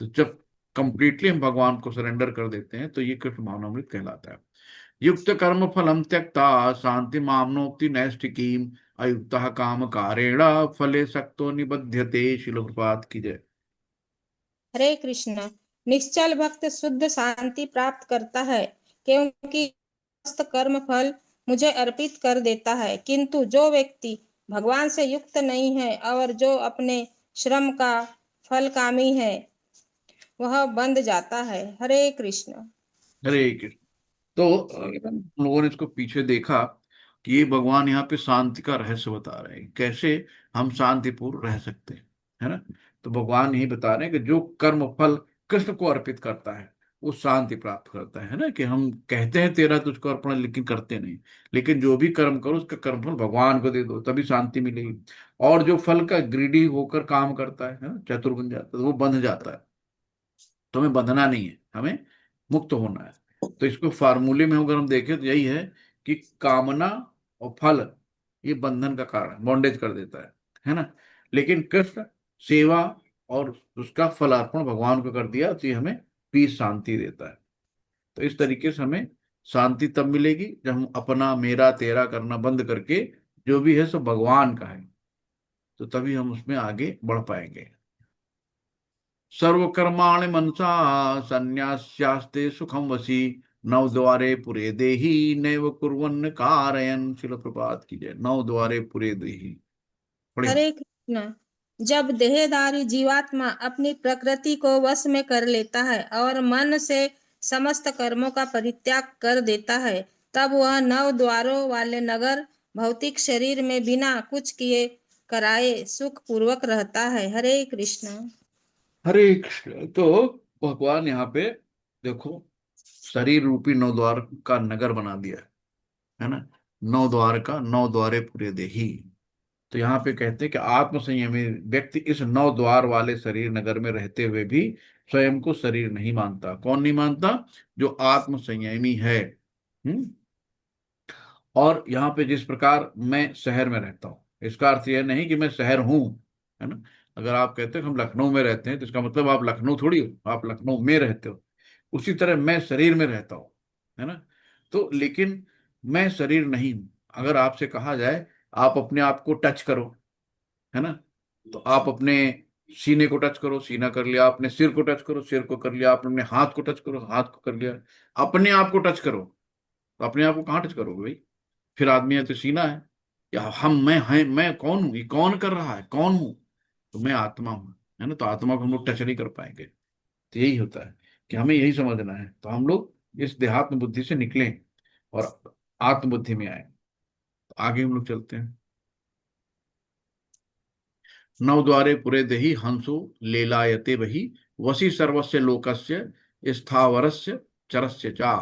तो जब कंप्लीटली हम भगवान को सरेंडर कर देते हैं तो ये कृष्ण भावनामृत कहलाता है। युक्त कर्म फलम त्यक्ता शांति मामनोक्ति नैष्ठिकीम अयुक्त काम कारेण फले सक्तो निबध्यते। शिल प्रपात की जय। हरे कृष्ण। निश्चल भक्त शुद्ध शांति प्राप्त करता है, क्योंकि समस्त कर्म फल मुझे अर्पित कर देता है। किंतु जो व्यक्ति भगवान से युक्त नहीं है और जो अपने श्रम का फल कामी है, वह बंध जाता है। हरे कृष्ण। हरे कृष्ण। तो हम लोगों ने इसको पीछे देखा कि ये भगवान यहाँ पे शांति का रहस्य बता रहे हैं, कैसे हम शांतिपूर्ण रह सकते हैं, है ना। तो भगवान यही बता रहे हैं कि जो कर्म फल कृष्ण को अर्पित करता है वो शांति प्राप्त करता है ना। कि हम कहते हैं तेरा तुझको अर्पण, लेकिन करते नहीं। लेकिन जो भी कर्म करो उसका कर्म फल भगवान को दे दो, तभी शांति मिलेगी। और जो फल का ग्रीडी होकर काम करता है ना, चतुर बन जाता है, तो वो बंध जाता है। तो हमें बंधना नहीं है, हमें मुक्त होना है। तो इसको फार्मूले में अगर हम देखें तो यही है कि कामना और फल ये बंधन का कारण है, बॉन्डेज कर देता है ना। लेकिन कृष्ण सेवा और उसका फल अर्पण भगवान को कर दिया तो ये हमें पीस शांति देता है। तो इस तरीके से हमें शांति तब मिलेगी जब हम अपना मेरा तेरा करना बंद करके जो भी है सब भगवान का है, तो तभी हम उसमें आगे बढ़ पाएंगे। सर्वकर्माणि मनसा संन्यास्यास्ते सुखम वसी नव द्वारे पुरे देही नैव कुर्वन् कारयन्। शिल प्रपात की जय। नव द्वारे पुरे देही पढ़े। हरे कृष्ण। जब देहधारी जीवात्मा अपनी प्रकृति को वश में कर लेता है और मन से समस्त कर्मों का परित्याग कर देता है, तब वह नौ द्वारों वाले नगर भौतिक शरीर में बिना कुछ किए कराए सुख पूर्वक रहता है। हरे कृष्ण। हरे कृष्ण। तो भगवान यहाँ पे देखो शरीर रूपी नौ द्वार का नगर बना दिया है ना। नौ द्वार का नौ द्वारे पूरे देही। तो यहाँ पे कहते हैं कि आत्म संयमी व्यक्ति इस नौ द्वार वाले शरीर नगर में रहते हुए भी स्वयं को शरीर नहीं मानता। कौन नहीं मानता? जो आत्म संयमी है। हम्म। और यहाँ पे जिस प्रकार मैं शहर में रहता हूँ, इसका अर्थ यह नहीं कि मैं शहर हूं, है ना। अगर आप कहते हो कि हम लखनऊ में रहते हैं तो इसका मतलब आप लखनऊ थोड़ी हो, आप लखनऊ में रहते हो। उसी तरह मैं शरीर में रहता हूँ, है ना। तो लेकिन मैं शरीर नहीं हूं। अगर आपसे कहा जाए आप अपने आप को टच करो, है ना, तो आप अपने सीने को टच करो, सीना कर लिया। अपने सिर को टच करो, सिर को कर लिया। आप अपने हाथ को टच करो, हाथ को कर लिया। अपने आप को टच करो, तो अपने आप को कहाँ टच करोगे भाई? फिर आदमी है तो सीना है, या हम मैं है, मैं कौन हूं, ये कौन कर रहा है, कौन हूं? तो मैं आत्मा हूं, है ना। तो आत्मा को हम लोग टच नहीं कर पाएंगे। तो यही होता है कि हमें यही समझना है। तो हम लोग इस देहात्म बुद्धि से निकलें और आत्मबुद्धि में आए। तो आगे हम लोग चलते हैं। नव द्वारे पुरे देहि हंसो लेलायते वही वसी सर्वस्य लोकस्य स्थावरस्य चरस्य चा।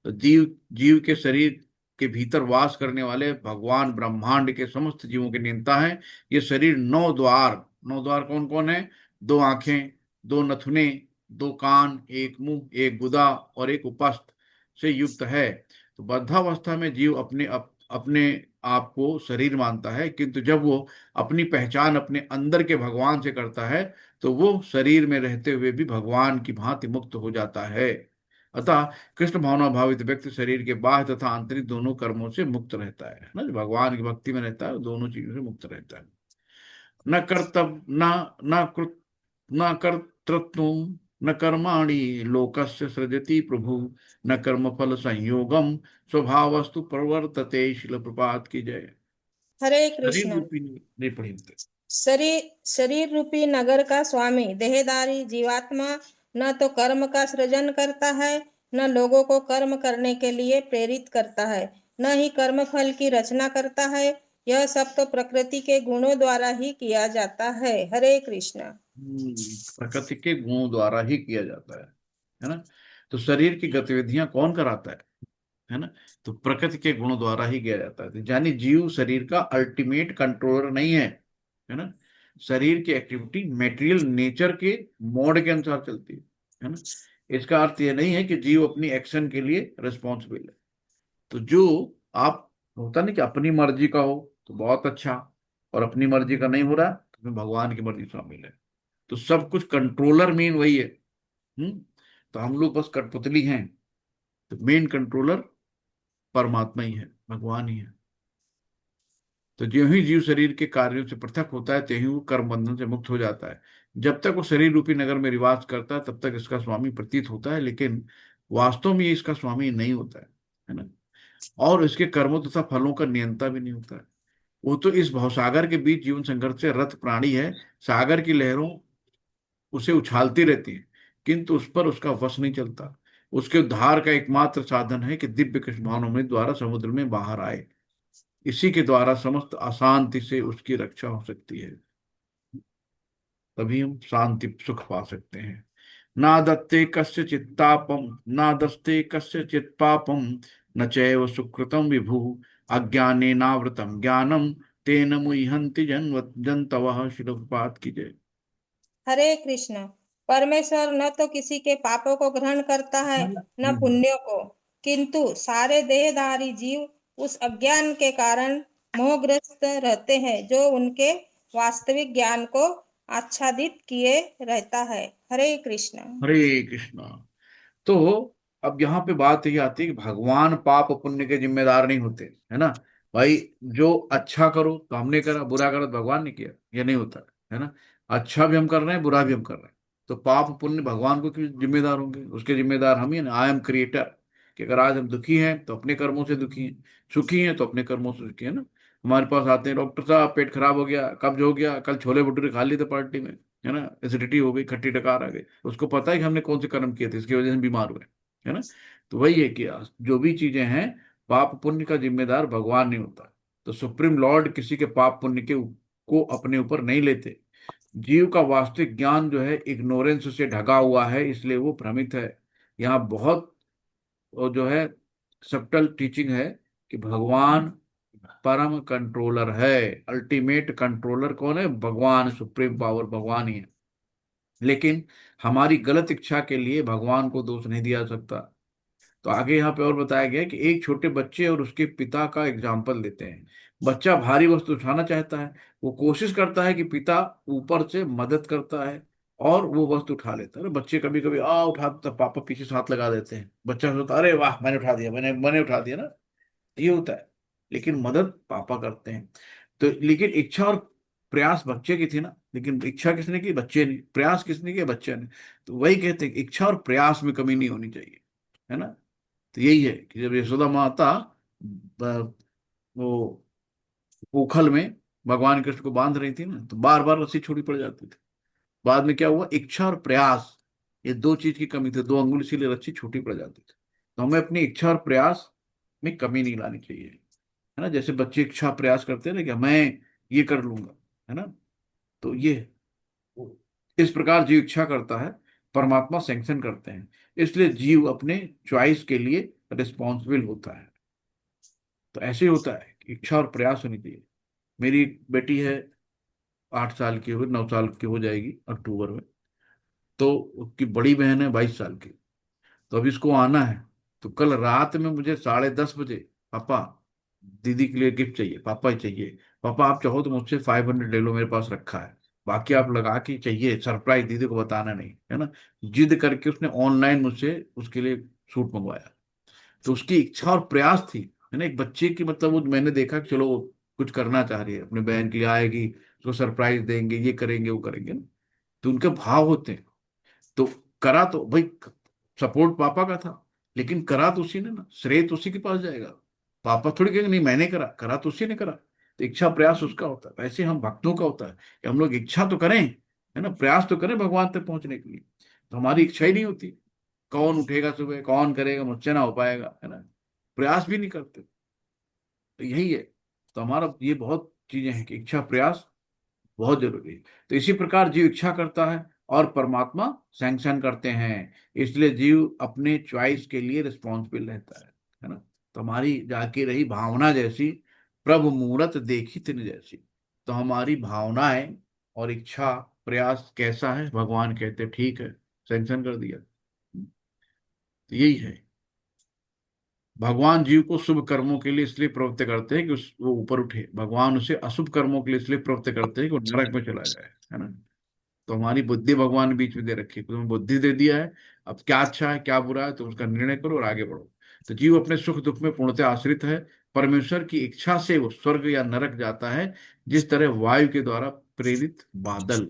तो जीव जीव के शरीर के भीतर वास करने वाले भगवान ब्रह्मांड के समस्त जीवों के नियंता है। ये शरीर नौ द्वार, नौ द्वार कौन कौन है? दो आंखें, दो नथुने, दो कान, एक मुंह, एक गुदा और एक उपस्थ से युक्त है। तो बद्धावस्था में जीव अपने आप को शरीर मानता है, किंतु जब वो अपनी पहचान अपने अंदर के भगवान से करता है तो वो शरीर में रहते हुए भी भगवान की भांति मुक्त हो जाता है। अतः कृष्ण भावना भावित व्यक्ति शरीर के बाह्य तथा आंतरिक दोनों कर्मों से मुक्त रहता है ना। जो भगवान की भक्ति में रहता है दोनों चीजों से मुक्त रहता है। न कर्तव्य न कृत न कर्तृत्व न कर्माणि लोकस्य सृजति प्रभु न कर्म फल संयोगम स्वभावस्तु प्रवर्तते। शिल प्रपात की जय। हरे शरीर कृष्ण। रूपी नहीं पढ़ी होते। शरीर रूपी नगर का स्वामी देहधारी जीवात्मा न तो कर्म का सृजन करता है, न लोगों को कर्म करने के लिए प्रेरित करता है, न ही कर्म फल की रचना करता है। यह सब तो प्रकृति के गुणों द्वारा ही किया जाता है। हरे कृष्ण। प्रकृति के गुणों द्वारा ही किया जाता है ना। तो शरीर की गतिविधियां कौन कराता है ना। तो प्रकृति के गुणों द्वारा ही किया जाता है। तो यानी जीव शरीर का अल्टीमेट कंट्रोलर नहीं है ना। शरीर की एक्टिविटी मेटेरियल नेचर के मोड के अनुसार चलती है ना। इसका अर्थ यह नहीं है कि जीव अपनी एक्शन के लिए रिस्पॉन्सिबल है। तो जो आप होता नहीं कि अपनी मर्जी का हो तो बहुत अच्छा, और अपनी मर्जी का नहीं हो रहा तो उसमें भगवान की मर्जी शामिल है। तो सब कुछ कंट्रोलर मेन वही है। हम्म। तो हम लोग बस कठपुतली हैं। तो मेन कंट्रोलर परमात्मा ही है, भगवान ही है। तो ज्यों ही जीव शरीर के कार्यों से पृथक होता है त्यों ही वो कर्म बंधन से मुक्त हो जाता है। जब तक वो शरीर रूपी नगर में रिवाज करता है तब तक इसका स्वामी प्रतीत होता है, लेकिन वास्तव में ये इसका स्वामी नहीं होता है ना। और इसके कर्मों तथा फलों का नियंता भी नहीं होता है। वो तो इस भवसागर के बीच जीवन संघर्ष से रत प्राणी है। सागर की लहरों उसे उछालती रहती हैं, किंतु उस पर उसका वश नहीं चलता। उसके उद्धार का एकमात्र साधन है कि दिव्य कृष्ण भावनामृत में द्वारा समुद्र में बाहर आए। इसी के द्वारा समस्त अशांति से उसकी रक्षा हो सकती है। तभी हम शांति सुख पा सकते हैं। ना दत्ते कस्य चित्तापम, ना दस्ते कस्य चित पापम, न चैव सुकृतम विभु, अज्ञाने नावृतम ज्ञानम, तेन मुह्यन्ति जन्तवः। श्रील प्रभुपाद की जय। हरे कृष्ण। परमेश्वर न तो किसी के पापों को ग्रहण करता है, न पुण्यों को, किंतु सारे देहधारी जीव उस अज्ञान के कारण मोहग्रस्त रहते हैं जो उनके वास्तविक ज्ञान को आच्छादित किए रहता है। हरे कृष्ण। हरे कृष्णा। तो अब यहाँ पे बात ये आती है कि भगवान पाप पुण्य के जिम्मेदार नहीं होते, है ना। भाई जो अच्छा करो तो हमने करा, बुरा करो तो भगवान ने किया, ये नहीं होता है ना। अच्छा भी हम कर रहे हैं, बुरा भी हम कर रहे हैं, तो पाप पुण्य भगवान को क्यों जिम्मेदार होंगे। उसके जिम्मेदार हम ही ना। I am creator. कि अगर आज हम दुखी हैं तो अपने कर्मों से दुखी हैं, सुखी हैं तो अपने कर्मों से सुखी है ना। हमारे पास आते हैं, डॉक्टर साहब पेट खराब हो गया, कब्ज हो गया, कल छोले भटूरे खा लिए थे पार्टी में, है ना, एसिडिटी हो गई, खट्टी डकार आ गई। उसको पता है कि हमने कौन से कर्म किए थे, इसकी वजह से हम बीमार हुए, है ना। तो वही है कि जो भी चीजें हैं, पाप पुण्य का जिम्मेदार भगवान नहीं होता। तो सुप्रीम लॉर्ड किसी के पाप पुण्य के को अपने ऊपर नहीं लेते। जीव का वास्तविक ज्ञान जो है इग्नोरेंस से ढका हुआ है, इसलिए वो भ्रमित है। यहाँ बहुत वो जो है सब्टल टीचिंग है कि भगवान परम कंट्रोलर है। अल्टीमेट कंट्रोलर कौन है? भगवान, सुप्रीम पावर भगवान ही है। लेकिन हमारी गलत इच्छा के लिए भगवान को दोष नहीं दिया जा सकता। तो आगे यहाँ पे और बताया गया है कि एक छोटे बच्चे और उसके पिता का एग्जाम्पल देते हैं। बच्चा भारी वस्तु उठाना चाहता है, वो कोशिश करता है कि पिता ऊपर से मदद करता है और वो वस्तु उठा लेता है। बच्चे कभी कभी उठाते तो पापा पीछे से हाथ लगा देते हैं। बच्चा सोचता है अरे वाह मैंने उठा दिया, मैंने उठा दिया ना। ये होता है। लेकिन मदद पापा करते हैं। तो लेकिन इच्छा और प्रयास बच्चे की थी ना, लेकिन इच्छा किसने की? बच्चे ने। प्रयास किसने किया? बच्चे ने। तो वही कहते हैं कि इच्छा और प्रयास में कमी नहीं होनी चाहिए, है ना। तो यही है कि जब यशोदा माता वो उखल में भगवान कृष्ण को बांध रही थी ना, तो बार बार रस्सी छोड़ी पड़ जाती थी। बाद में क्या हुआ? इच्छा और प्रयास, ये दो चीज की कमी थी, दो अंगुल, इसीलिए रस्सी छोटी पड़ जाती थी। तो हमें अपनी इच्छा और प्रयास में कमी नहीं लानी चाहिए, है ना। जैसे बच्चे इच्छा प्रयास करते हैं ना कि मैं ये कर लूंगा, है ना। तो ये इस प्रकार जीव इच्छा करता है, परमात्मा सैंक्शन करते हैं। इसलिए जीव अपने चॉइस के लिए रिस्पॉन्सिबल होता है। तो ऐसे ही होता है कि इच्छा और प्रयास होनी चाहिए। मेरी एक बेटी है, 8 साल की हो, 9 साल की हो जाएगी अक्टूबर में। तो उसकी बड़ी बहन है 22 साल की। तो अभी इसको आना है। तो कल रात में मुझे 10:30 बजे, पापा दीदी के लिए गिफ्ट चाहिए, पापा ही चाहिए। पापा आप चाहो तो मुझसे 500 ले लो, मेरे पास रखा है, बाकी आप लगा के चाहिए, सरप्राइज, दीदी को बताना नहीं, है ना। जिद करके उसने ऑनलाइन मुझसे उसके लिए सूट मंगवाया। तो उसकी इच्छा और प्रयास थी, है ना। एक बच्चे की मतलब वो, मैंने देखा कि चलो वो कुछ करना चाह रही है, अपने बहन के लिए आएगी, उसको सरप्राइज देंगे, ये करेंगे वो करेंगे ना। तो उनके भाव होते हैं। तो करा तो भाई, सपोर्ट पापा का था, लेकिन करा तो उसी ने ना, श्रेय तो उसी के पास जाएगा। पापा थोड़ी कहेंगे नहीं मैंने करा, करा तो उसी ने करा। तो इच्छा प्रयास उसका होता है। वैसे हम भक्तों का होता है कि हम लोग इच्छा तो करें, है ना, प्रयास तो करें भगवान तक पहुंचने के लिए, तो हमारी इच्छा ही नहीं होती। कौन उठेगा सुबह, कौन करेगा, मुझसे ना हो पाएगा, है ना, प्रयास भी नहीं करते। तो यही है। तो हमारा ये बहुत चीजें हैं कि इच्छा प्रयास बहुत जरूरी है। तो इसी प्रकार जीव इच्छा करता है और परमात्मा सैंक्शन करते हैं, इसलिए जीव अपने चॉइस के लिए रिस्पॉन्सिबल रहता है ना। तो हमारी जाके रही भावना जैसी, प्रभु मूरत देखी तिन जैसी। तो हमारी भावनाएं और इच्छा प्रयास कैसा है, भगवान कहते ठीक है, सैंक्शन कर दिया। तो यही है, भगवान जीव को शुभ कर्मों के लिए इसलिए प्रवृत्त करते हैं कि वो ऊपर उठे, भगवान उसे अशुभ कर्मों के लिए इसलिए प्रवृत्त करते हैं कि वो नरक में चला जाए, है ना। तो हमारी बुद्धि भगवान ने बीच में दे रखी है, तुम्हें बुद्धि दे दिया है, अब क्या अच्छा है क्या बुरा है तुम उसका निर्णय करो और आगे बढ़ो। तो जीव अपने सुख दुख में पूर्णतः आश्रित है, परमेश्वर की इच्छा से वो स्वर्ग या नरक जाता है, जिस तरह वायु के द्वारा प्रेरित बादल।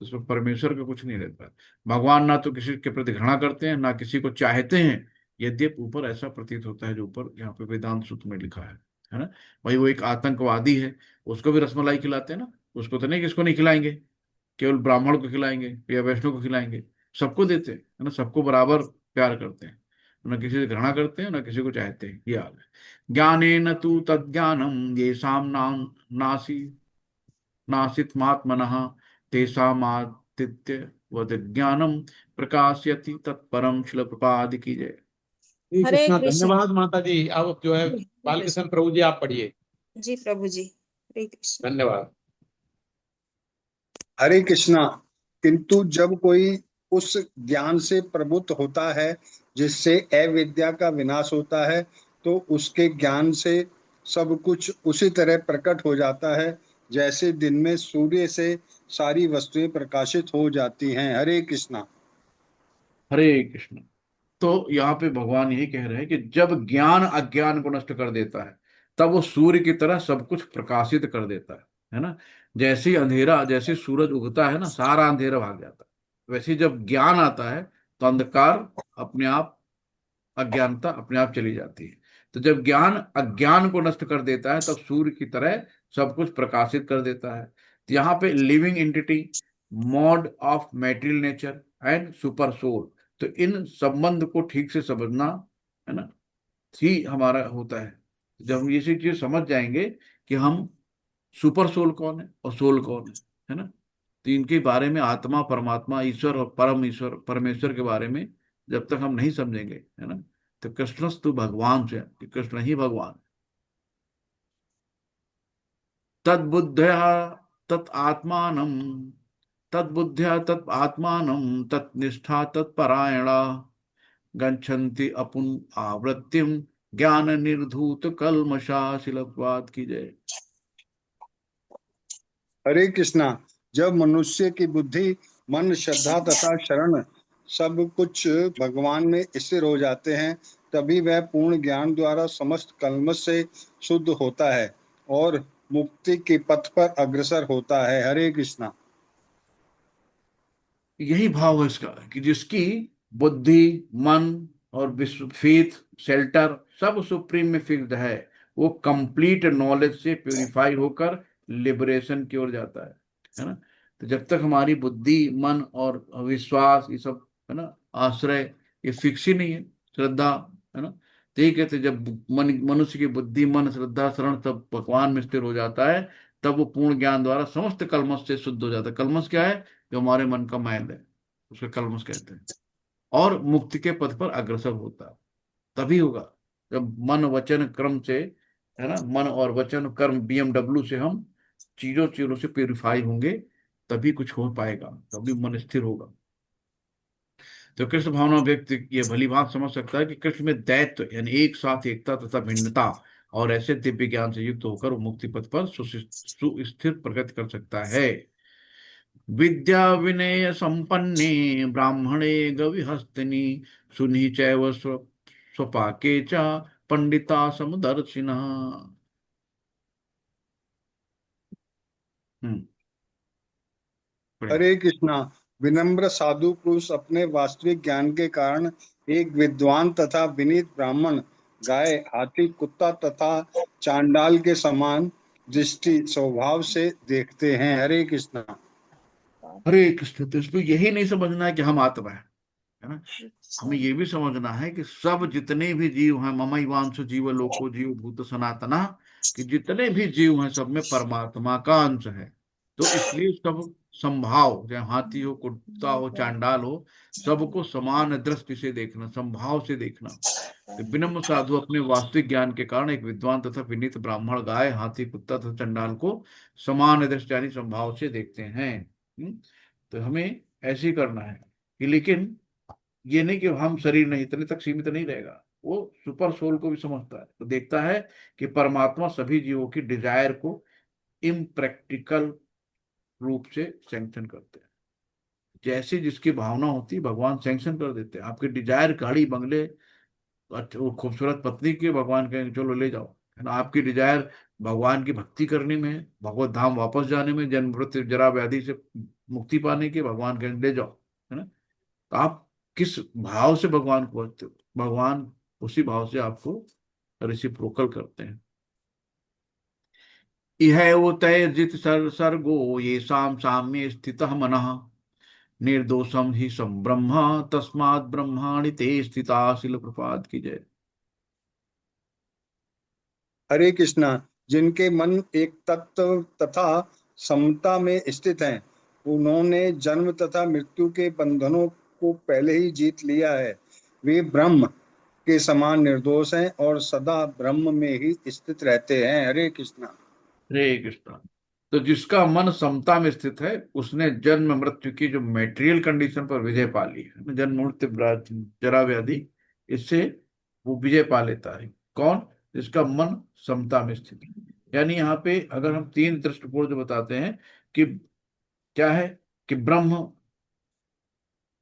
उसमें परमेश्वर का कुछ नहीं रहता है। भगवान ना तो किसी के प्रति घृणा करते हैं, ना किसी को चाहते हैं, यद्यपि ऊपर ऐसा प्रतीत होता है, जो ऊपर यहाँ पे वेदांत सूत्र में लिखा है ना। भाई वो एक आतंकवादी है, उसको भी रसमलाई खिलाते हैं ना, उसको तो नहीं, किसको नहीं खिलाएंगे, केवल ब्राह्मण को खिलाएंगे या वैष्णव को खिलाएंगे, सबको देते हैं, है ना, सबको बराबर प्यार करते हैं, ना किसी से घृणा करते हैं ना किसी को चाहते हैं। ये हाल है। ज्ञाने न तू तज्ञानम ये साम नाम नासी नासित्मात्मनः तेषामादित्य वद ज्ञानम प्रकाशयति तत्परम। शिल प्रपाद की जय। श्री हरे कृष्णा। कृष्ण। धन्यवाद माता जी। अब जो है बालकृष्ण प्रभु जी आप पढ़िए। जी प्रभु जी, हरे कृष्ण। धन्यवाद। हरे कृष्णा। किंतु जब कोई उस ज्ञान से प्रबुद्ध होता है जिससे अविद्या का विनाश होता है, तो उसके ज्ञान से सब कुछ उसी तरह प्रकट हो जाता है जैसे दिन में सूर्य से सारी वस्तुएं प्रकाशित हो जाती हैं। हरे कृष्णा। हरे कृष्ण। तो यहाँ पे भगवान यही कह रहे हैं कि जब ज्ञान अज्ञान को नष्ट कर देता है, तब वो सूर्य की तरह सब कुछ प्रकाशित कर देता है ना। जैसे ही अंधेरा, जैसे सूरज उगता है ना, सारा अंधेरा भाग जाता है, वैसे ही जब ज्ञान आता है तो अंधकार अपने आप, अज्ञानता अपने आप चली जाती है। तो जब ज्ञान अज्ञान को नष्ट कर देता है, तब सूर्य की तरह सब कुछ प्रकाशित कर देता है। तो यहाँ पे living entity, mode of material nature and super soul, तो इन संबंध को ठीक से समझना, है ना, ही हमारा होता है। जब हम ये चीज समझ जाएंगे कि हम सुपर सोल कौन है और सोल कौन है ना, तो इनके बारे में, आत्मा परमात्मा ईश्वर और परम ईश्वर परमेश्वर के बारे में जब तक हम नहीं समझेंगे, है ना, तो कृष्णस्तु भगवान से, कि कृष्ण ही भगवान। तद्बुद्धया तत् आत्मानम, तद्बुद्ध्या तत् आत्मानम तत्निष्ठा तत्परायणा गच्छन्ति अपुन आवृत्तिम ज्ञान निर्धूत कल्मषा। शिलप्वाद की जय। हरे कृष्णा। जब मनुष्य की बुद्धि, मन, श्रद्धा तथा शरण सब कुछ भगवान में स्थिर हो जाते हैं, तभी वह पूर्ण ज्ञान द्वारा समस्त कल्मश से शुद्ध होता है और मुक्ति के पथ पर अग्रसर होता है। हरे कृष्णा। यही भाव है इसका, कि जिसकी बुद्धि, मन और विश्व फेथ, शेल्टर सब सुप्रीम में फिक्स्ड है, वो कंप्लीट नॉलेज से प्यूरिफाई होकर लिबरेशन की ओर जाता है ना। तो जब तक हमारी बुद्धि, मन और विश्वास, ये सब, है ना, आश्रय, ये फिक्स ही नहीं है, श्रद्धा, है ना। तो ये कहते हैं, जब मनुष्य की बुद्धि, मन, श्रद्धा, शरण सब भगवान में स्थिर हो जाता है, तब वो पूर्ण ज्ञान द्वारा समस्त कलमश से शुद्ध हो जाता है। कलमश क्या है? जो हमारे मन का मैल है, उसके कलमश कहते हैं। और मुक्ति के पथ पर अग्रसर होता है। तभी होगा जब मन वचन कर्म से, है ना, मन और वचन कर्म BMW से हम चीजों चीजों से प्यूरिफाई होंगे, तभी कुछ हो पाएगा, तभी मन स्थिर होगा। तो कृष्ण भावना व्यक्ति ये भली बात समझ सकता है कि कृष्ण में दैत्य यानी एक साथ एकता तथा भिन्नता और ऐसे दिव्य ज्ञान से युक्त होकर वो मुक्ति पथ पर सुस्थिर प्रगति कर सकता है। विद्या विनय संपन्ने ब्राह्मणे गविहस्तिनि सुनि चैव स्वपाके च पंडिता समदर्शिनः। हम्म। हरे कृष्णा। विनम्र साधु पुरुष अपने वास्तविक ज्ञान के कारण एक विद्वान तथा विनीत ब्राह्मण गाय, हाथी, कुत्ता तथा चांडाल के समान दृष्टि स्वभाव से देखते हैं। हरे कृष्णा। हरे कृष्ण। तो इसको यही नहीं समझना है कि हम आत्मा है ना, हमें ये भी समझना है कि सब जितने भी जीव हैं, ममैवांश जीव लोको जीव भूत सनातना, कि जितने भी जीव हैं सब में परमात्मा का अंश है। तो इसलिए सब संभाव, चाहे हाथी हो, कुत्ता हो, चांडाल हो, सबको समान दृष्टि से देखना, संभाव से देखना। तो विनम्र साधु अपने वास्तविक ज्ञान के कारण एक विद्वान तथा विनीत ब्राह्मण गाय, हाथी, कुत्ता तथा चंडाल को समान दृष्टि यानी संभाव से देखते हैं। तो हमें ऐसे ही करना है कि, लेकिन ये नहीं कि हम शरीर नहीं, इतने तक सीमित नहीं रहेगा, वो सुपर सोल को भी समझता है, तो देखता है कि परमात्मा सभी जीवों की डिजायर को इम्प्रैक्टिकल रूप से सैंक्शन करते हैं। जैसे जिसकी भावना होती है भगवान सैंक्शन कर देते हैं। आपके डिजायर गाड़ी बंगले, वो खूबसूरत पत्नी के, भगवान कहेंगे चलो ले जाओ, है ना। आपकी डिजायर भगवान की भक्ति करने में है, भगवत धाम वापस जाने में, जन्म मृत्यु जरा व्याधि से मुक्ति पाने के, भगवान कहेंगे ले जाओ, है ना। तो आप किस भाव से भगवान को भजते हो, भगवान उसी भाव से आपको रिसिप्रोकल करते हैं। इह वो तय जित सर्गो ये शाम साम्य स्थित मनः निर्दोषम ही संब्रह्म तस्मात् ब्रह्माणि ते स्थिता। शिल प्रपात की जय। हरे कृष्णा। जिनके मन एक तत्व तथा समता में स्थित हैं, उन्होंने जन्म तथा मृत्यु के बंधनों को पहले ही जीत लिया है। वे ब्रह्म के समान निर्दोष हैं और सदा ब्रह्म में ही स्थित रहते हैं। हरे कृष्णा। हरे कृष्णा। तो जिसका मन समता में स्थित है, उसने जन्म मृत्यु की जो मेटेरियल कंडीशन पर विजय पा ली है, जन्म मृत्यु जरा व्याधि, इससे वो विजय पा लेता है। कौन? जिसका मन समता में स्थित है। यानी यहाँ पे अगर हम तीन दृष्टिकोण जो बताते हैं कि क्या है, कि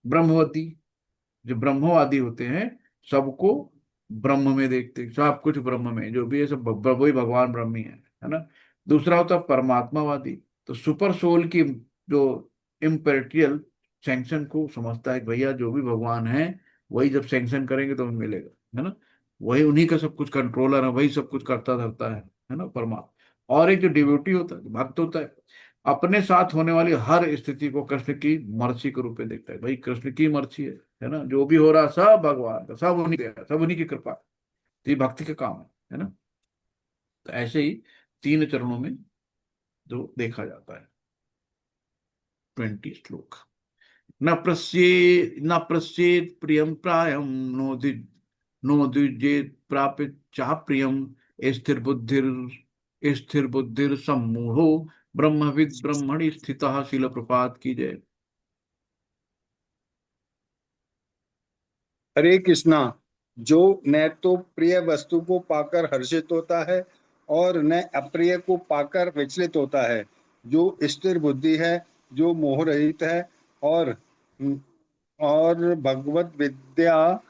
ब्रह्मवती, जो ब्रह्मवादी होते हैं, सबको ब्रह्म में देखते हैं, सब कुछ ब्रह्म में, जो भी है सब वही भगवान ब्रह्म ही है ना। दूसरा होता है परमात्मावादी, तो सुपर सोल की जो इम्पेरिटियल सैंक्शन को समझता है कि भैया जो भी भगवान है वही जब सैंक्शन करेंगे तो हमें मिलेगा, है ना। वही उन्हीं का सब कुछ कंट्रोलर है, वही सब कुछ करता धरता है ना, परमात्मा। और एक जो डिवोटी होता है, जो भक्त होता है, अपने साथ होने वाली हर स्थिति को कृष्ण की मर्जी के रूप में देखता है। भाई कृष्ण की मर्जी है ना, जो भी हो रहा सब भगवान का, सब उन्हीं का, सब उन्हीं की कृपा। तो ये भक्ति का काम है ना। तो ऐसे ही तीन चरणों में जो देखा जाता है। 20 श्लोक। न प्रस्येत प्रियम प्रायम नो द्विजेत प्रापित चा प्रियम स्थिर बुद्धिर सम्मूढ़ो ब्रह्मविद ब्रह्मणि स्थितः। शिल प्रपात की जय। हरे कृष्णा। जो न तो प्रिय वस्तु को पाकर हर्षित होता है और न अप्रिय को पाकर विचलित होता है, जो स्थिर बुद्धि है, जो मोह रहित है और और भगवत विद्या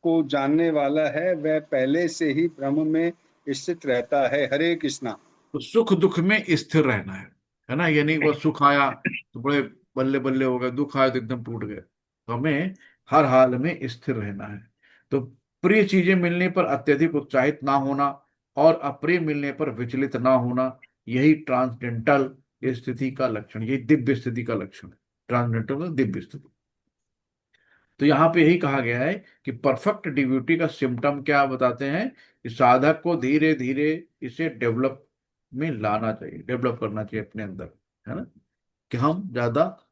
को जानने वाला है, वह पहले से ही ब्रह्म में स्थित रहता है। हरे कृष्णा। तो सुख दुख में स्थिर रहना है ना। यानी वो सुख आया तो बड़े बल्ले बल्ले हो गए, दुख आया तो एकदम टूट गए। तो हमें हर हाल में स्थिर रहना है। तो प्रिय चीजें मिलने पर अत्यधिक उत्साहित ना होना और अप्रिय मिलने पर विचलित ना होना, यही ट्रांसडेंटल स्थिति का लक्षण, यही दिव्य स्थिति का लक्षण है। ट्रांसडेंटल मतलब दिव्य स्थिति। तो यहाँ पे यही कहा गया है कि परफेक्ट डिव्यूटी का सिम्टम क्या बताते हैं, कि साधक को धीरे धीरे इसे डेवलप में लाना चाहिए, डेवलप करना चाहिए अपने अंदर, है ना। कि हम ज्यादा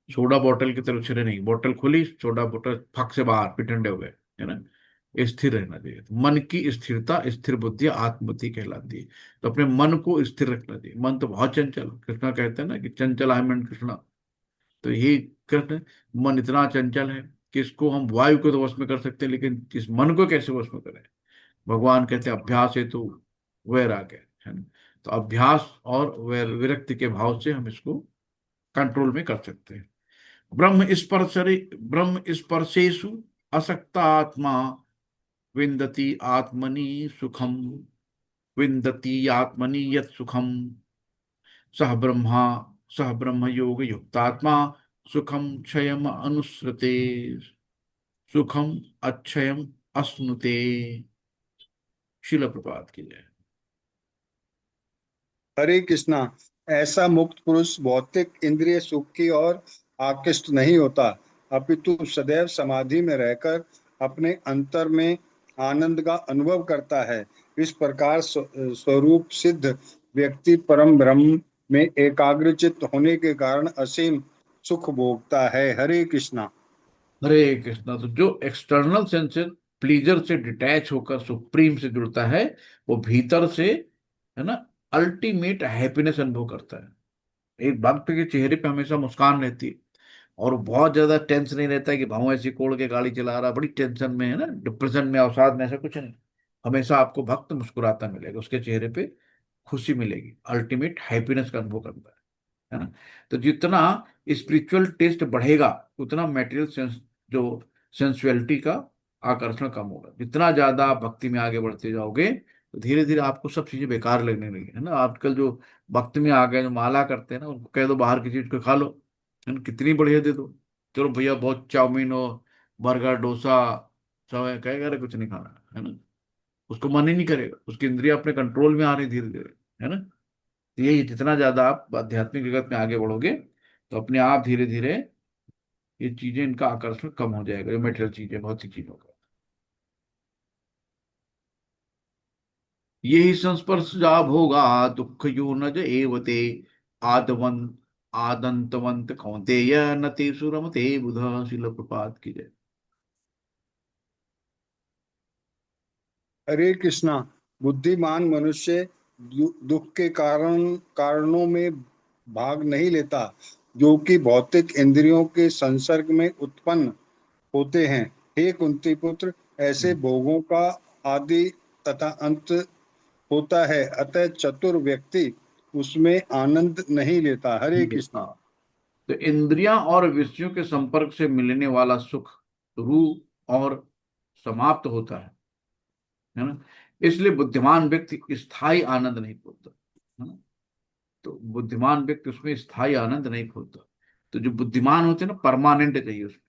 सोडा बोतल की तरफ चले नहीं, बोतल खुली सोडा बोतल फक से बाहर फिर ठंडे हो गए, है ना। स्थिर रहना चाहिए। तो मन की स्थिरता, स्थिर बुद्धि आत्मबुद्धि कहलाती है। तो अपने मन को स्थिर रखना चाहिए। मन तो बहुत चंचल, कृष्णा कहते हैं ना कि चंचल है मन कृष्णा। तो यही कृष्ण, मन इतना चंचल है कि इसको हम वायु को तो वश में कर सकते हैं, लेकिन इस मन को कैसे वश में करें। भगवान कहते हैं अभ्यास है तो वैराग्य है ना। तो अभ्यास और विरक्ति के भाव से हम इसको कंट्रोल में कर सकते हैं। ब्रह्म स्पर्शेषु असक्त आत्मा विन्दति आत्मनि सुखम, विन्दति आत्मनि यत् सुखम सह ब्रह्मा सह ब्रह्म योग युक्तात्मा सुखम क्षयम अनुसृते। सुखम अक्षयम अश्नुते। शिल प्रपात की जय। हरे कृष्णा। ऐसा मुक्त पुरुष भौतिक इंद्रिय सुख की ओर आकृष्ट नहीं होता, अपितु सदैव समाधि में रहकर अपने अंतर में आनंद का अनुभव करता है। इस प्रकार स्वरूप सिद्ध व्यक्ति परम ब्रह्म में एकाग्रचित्त होने के कारण असीम सुख भोगता है। हरे कृष्णा। हरे कृष्णा। तो जो एक्सटर्नल सेंसेस प्लीजर से डिटैच होकर सुप्रीम से जुड़ता है, वो भीतर से, है ना, अल्टीमेट हैप्पीनेस अनुभव करता है। एक भक्त के चेहरे पे हमेशा मुस्कान रहती है, और बहुत ज्यादा टेंस नहीं रहता है कि भाव ऐसी कोड़ के गाड़ी चला रहा, बड़ी टेंशन में है ना, डिप्रेशन में, अवसाद में, ऐसा कुछ नहीं। हमेशा आपको भक्त मुस्कुराता मिलेगा, उसके चेहरे पे खुशी मिलेगी, अल्टीमेट हैप्पीनेस का अनुभव करता है ना। तो जितना स्पिरिचुअल टेस्ट बढ़ेगा, उतना मेटेरियल सेंस, जो सेंसुअलिटी का आकर्षण कम होगा। जितना ज्यादा आप भक्ति में आगे बढ़ते जाओगे, तो धीरे धीरे आपको सब चीजें बेकार लगने लगी, है ना। आजकल जो भक्ति में आ गए, जो माला करते हैं ना, उनको कह दो बाहर की चीज को खा लो, है ना, कितनी बढ़िया दे दो, चलो भैया बहुत चाउमीन हो, बर्गर, डोसा सब है, कहेगा अरे कुछ नहीं खाना, है ना। उसको मन ही नहीं करेगा, उसकी इंद्रिया अपने कंट्रोल में आ रही धीरे धीरे, है ना। तो यही, जितना ज्यादा आप आध्यात्मिक जगत में आगे बढ़ोगे, तो अपने आप धीरे धीरे ये चीजें, इनका आकर्षण कम हो जाएगा, जो मेटेरियल चीजें, भौतिक चीजों का। यही संस्पर्श जाब होगा, दुख यो न ज एवते, आदवंत आदंतवंत कौन्तेय न ते सुरमते बुध। शिल प्रपात की जय। हरे कृष्णा। बुद्धिमान मनुष्य दुख के कारणों में भाग नहीं लेता, जो कि भौतिक इंद्रियों के संसर्ग में उत्पन्न होते हैं। हे कुंती पुत्र, ऐसे भोगों का आदि तथा अंत होता है, अतः चतुर व्यक्ति उसमें आनंद नहीं लेता। हरे कृष्णा। तो इंद्रियां और विषयों के संपर्क से मिलने वाला सुख रूह और समाप्त होता है ना। इसलिए बुद्धिमान व्यक्ति स्थायी आनंद नहीं खोता, है ना। तो बुद्धिमान व्यक्ति उसमें स्थायी आनंद नहीं खोता। तो जो बुद्धिमान होते हैं ना, परमानेंट चाहिए उसमें,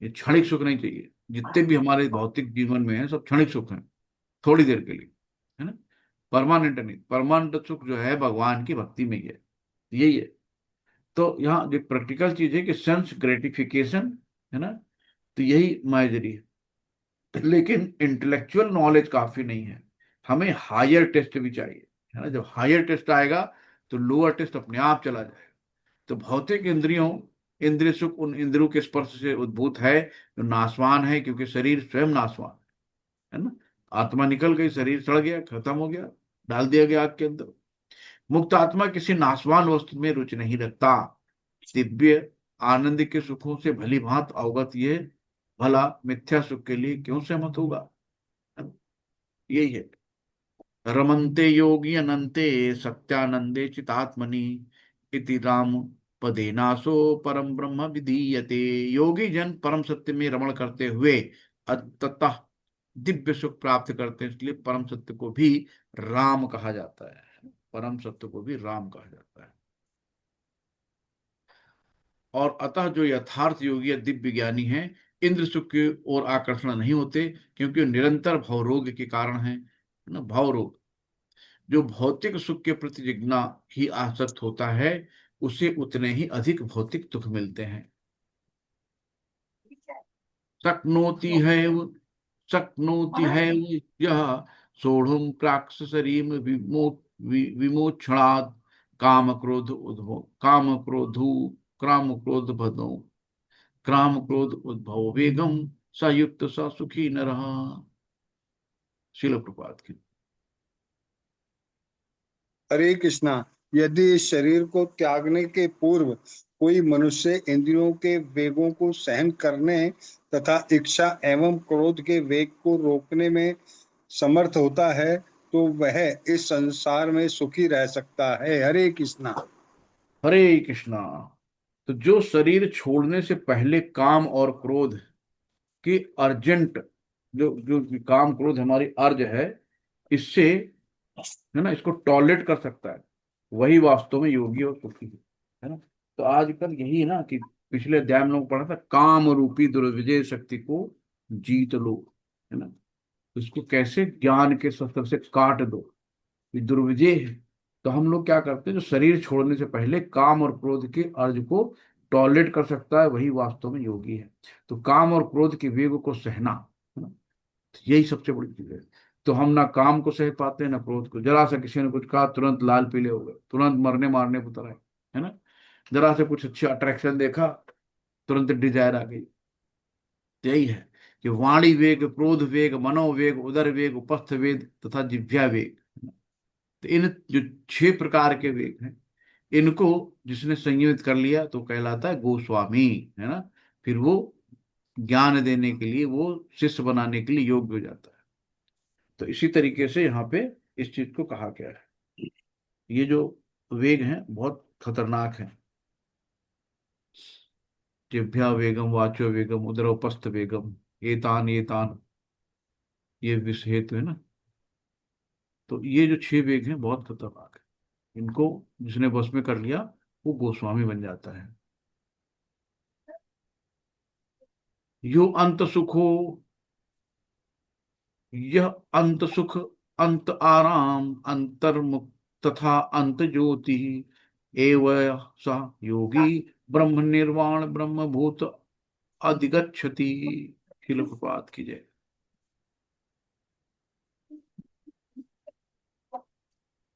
ये क्षणिक सुख नहीं चाहिए। जितने भी हमारे भौतिक जीवन में है, सब क्षणिक सुख है, थोड़ी देर के लिए, है ना। परमानेंट नहीं, परमानेंट सुख जो है भगवान की भक्ति में ही है, यही है। तो यहाँ जो प्रैक्टिकल चीज है कि सेंस ग्रेटिफिकेशन, है ना, तो यही माइजरी है। लेकिन इंटेलेक्चुअल नॉलेज काफी नहीं है, हमें हायर टेस्ट भी चाहिए, है ना। जब हायर टेस्ट आएगा, तो लोअर टेस्ट अपने आप चला जाएगा। तो भौतिक इंद्रियों, इंद्रिय सुख उन इंद्रियों के स्पर्श से उद्भूत है, जो नाशवान है, क्योंकि शरीर स्वयं नाशवान है ना। आत्मा निकल गई, शरीर सड़ गया, खत्म हो गया, डाल दिया गया आग के अंदर। मुक्त आत्मा किसी नाशवान वस्तु में रुचि नहीं रखता। दिव्य आनंद के सुखों से भली भांति अवगत ये भला मिथ्या सुख के लिए क्यों सहमत होगा। यही है। रमन्ते योगी अनंते, सत्यानंदे चितात्मनि, इति राम पदेनासो परम ब्रह्म विधीयते। योगी जन परम सत्य में रमण करते हुए ततः दिव्य सुख प्राप्त करते हैं, इसलिए परम सत्य को भी राम कहा जाता है। परम सत्य को भी राम कहा जाता है। और अतः जो यथार्थ योगी या दिव्य ज्ञानी है, इंद्र सुख की ओर आकर्षण नहीं होते, क्योंकि वो निरंतर भवरोग के कारण है ना। भवरोग, जो भौतिक सुख के प्रति जिज्ञा ही आसक्त होता है, उसे उतने ही अधिक भौतिक सुख मिलते हैं। शक्नोति है वो- शक्नोति है वो यह सोढ़ुम प्राक्शरीम विमोक्षणात्, काम क्रोध उद्भव, काम क्रोध भदो, क्राम क्रोध उद्भव वेगम, सयुक्त स सुखी न रहा। शिल प्रपात की। हरे कृष्णा। यदि इस शरीर को त्यागने के पूर्व कोई मनुष्य इंद्रियों के वेगों को सहन करने तथा इच्छा एवं क्रोध के वेग को रोकने में समर्थ होता है, तो वह इस संसार में सुखी रह सकता है। हरे कृष्णा। हरे कृष्णा। तो जो शरीर छोड़ने से पहले काम और क्रोध की अर्जेंट, जो जो काम क्रोध हमारी अर्ज है, इससे, है ना, इसको टॉलरेट कर सकता है, वही वास्तव में योगी और सुखी है ना। तो आजकल यही है ना, कि पिछले अध्याय में लोग पढ़ा था, काम रूपी दुर्विजय शक्ति को जीत लो, है ना। तो इसको कैसे ज्ञान के शस्त्र से काट दो, ये दुर्विजय है। तो हम लोग क्या करते हैं, जो शरीर छोड़ने से पहले काम और क्रोध के अर्ज को टॉलरेट कर सकता है, वही वास्तव में योगी है। तो काम और क्रोध के वेग को सहना, है ना, तो यही सबसे बड़ी चीज है। तो हम ना काम को सह पाते हैं ना क्रोध को। जरा सा किसी ने कुछ कहा तुरंत लाल पीले हो गए, तुरंत मरने मारने को उतर आए, है ना। जरा से कुछ अच्छा अट्रैक्शन देखा, तुरंत डिजायर आ गई। तो यही है कि वाणी वेग, क्रोध वेग, मनोवेग, उदर वेग, उपस्थ वेग तथा जिह्वा वेग। तो इन जो 6 प्रकार के वेग हैं, इनको जिसने संयमित कर लिया तो कहलाता है गोस्वामी, है ना। फिर वो ज्ञान देने के लिए, वो शिष्य बनाने के लिए योग्य हो जाता है। तो इसी तरीके से यहाँ पे इस चीज को कहा गया है। ये जो वेग हैं बहुत खतरनाक हैं। जिह्वा वेगम, वाचो वेगम, उदरोपस्थ वेगम, एतान, ये विषय हेतु है ना। तो ये जो 6 वेग हैं बहुत खतरनाक है। इनको जिसने बस में कर लिया वो गोस्वामी बन जाता है। यो अंत सुखो, यह अंत सुख, अंत आराम, अंतर्मुख तथा अंत ज्योति एव स योगी ब्रह्म निर्वाण ब्रह्म भूत अधिगच्छति। शिल प्रपात की जय।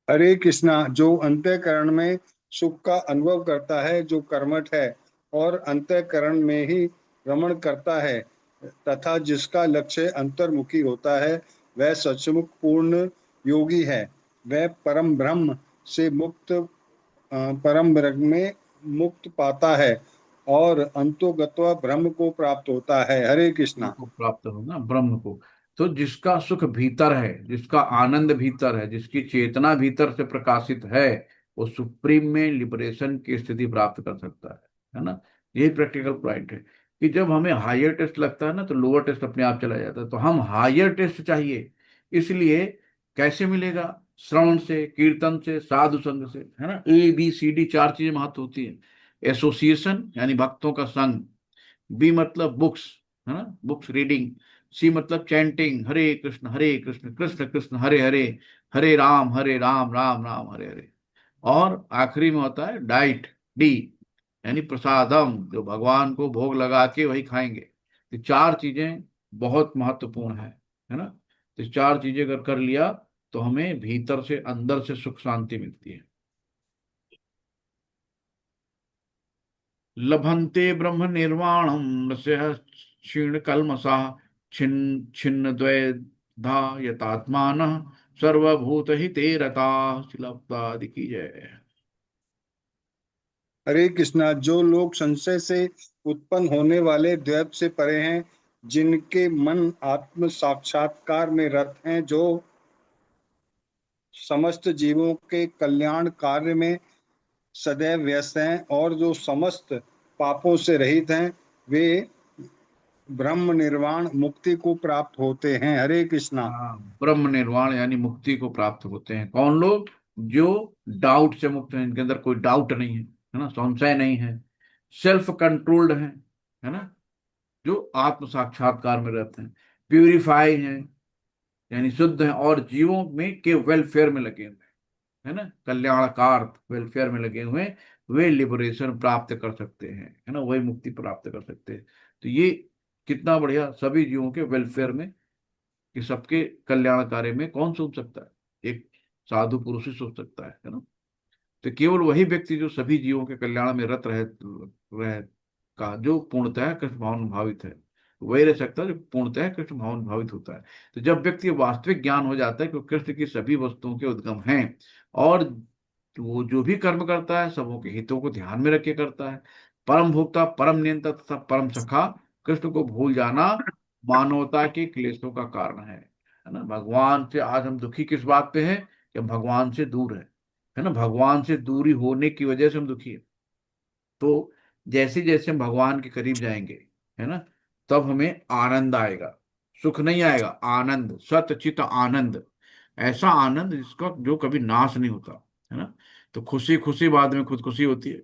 हरे कृष्णा। जो अंतःकरण में सुख का अनुभव करता है, जो कर्मठ है और अंतःकरण में ही रमण करता है, तथा जिसका लक्ष्य अंतर्मुखी होता है, वह सचमुच पूर्ण योगी है। वह परम ब्रह्म से मुक्त, परम ब्रह्म में मुक्त पाता है और अंतोगत्वा ब्रह्म को प्राप्त होता है। हरे कृष्णा। को प्राप्त होना ब्रह्म को। तो जिसका सुख भीतर है, जिसका आनंद भीतर है, जिसकी चेतना भीतर से प्रकाशित है, वो सुप्रीम में लिबरेशन की स्थिति प्राप्त कर सकता है ना। यही प्रैक्टिकल पॉइंट है कि जब हमें हायर टेस्ट लगता है ना, तो लोअर टेस्ट अपने आप चला जाता है। तो हम हायर टेस्ट चाहिए, इसलिए कैसे मिलेगा? श्रवण से, कीर्तन से, साधु संग से, है ना। ABCD 4 चीजें महत्व होती है। एसोसिएशन यानी भक्तों का संग, बी मतलब बुक्स, है ना, बुक्स रीडिंग। सी मतलब चैंटिंग, हरे कृष्ण कृष्ण कृष्ण हरे हरे, हरे राम राम राम हरे हरे। और आखिरी में होता है डाइट, डी, यानी प्रसादम, जो भगवान को भोग लगा के वही खाएंगे। तो 4 चीजें बहुत महत्वपूर्ण है ना। तो 4 चीजें अगर कर लिया तो हमें भीतर से, अंदर से सुख शांति मिलती है। लभन्ते ब्रह्म निर्वाणम से क्षीण कल्मषा, छिन्न छिन्न द्वैधा यतात्मान सर्वभूत हिते रता। शिलाप्तादि की जय। हरे कृष्णा। जो लोग संशय से उत्पन्न होने वाले द्वैत से परे हैं, जिनके मन आत्म साक्षात्कार में रत हैं, जो समस्त जीवों के कल्याण कार्य में सदैव व्यस्त हैं और जो समस्त पापों से रहित हैं, वे ब्रह्म निर्वाण मुक्ति को प्राप्त होते हैं। हरे कृष्णा। हाँ, ब्रह्म निर्वाण यानी मुक्ति को प्राप्त होते हैं कौन लोग? जो डाउट से मुक्त हैं, इनके अंदर कोई डाउट नहीं है ना, संशय नहीं है, सेल्फ कंट्रोल्ड है ना, जो आत्म साक्षात्कार में रहते हैं, प्यूरिफाई हैं यानी शुद्ध हैं, और जीवों में के वेलफेयर में लगे हुए हैं, है ना, कल्याणकार वेलफेयर में लगे हुए हैं, वे लिबरेशन प्राप्त कर सकते हैं, है ना, वही मुक्ति प्राप्त कर सकते हैं। तो ये कितना बढ़िया, सभी जीवों के वेलफेयर में, कि सबके कल्याण कार्य में कौन सोच सकता है? एक साधु पुरुष ही सोच सकता है ना। तो केवल वही व्यक्ति जो सभी जीवों के कल्याण में रत रह का, जो पूर्णतः कृष्ण भावन भावित है, वही रह सकता है जो पूर्णतः कृष्ण भावन भावित होता है। तो जब व्यक्ति वास्तविक ज्ञान हो जाता है कि कृष्ण की सभी वस्तुओं के उद्गम हैं, और वो जो भी कर्म करता है सबों के हितों को ध्यान में रख के करता है, परम भोक्ता, परम नियंता तथा परम सखा, कृष्ण को भूल जाना मानवता के क्लेशों का कारण है ना। भगवान से आज हम दुखी किस बात पे है? कि हम भगवान से दूर है ना। भगवान से दूरी होने की वजह से हम दुखी है। तो जैसे जैसे हम भगवान के करीब जाएंगे, है ना, तब हमें आनंद आएगा। सुख नहीं आएगा, आनंद, सत चित आनंद, ऐसा आनंद जिसका, जो कभी नाश नहीं होता, है ना। तो खुशी खुशी बाद में खुदकुशी होती है।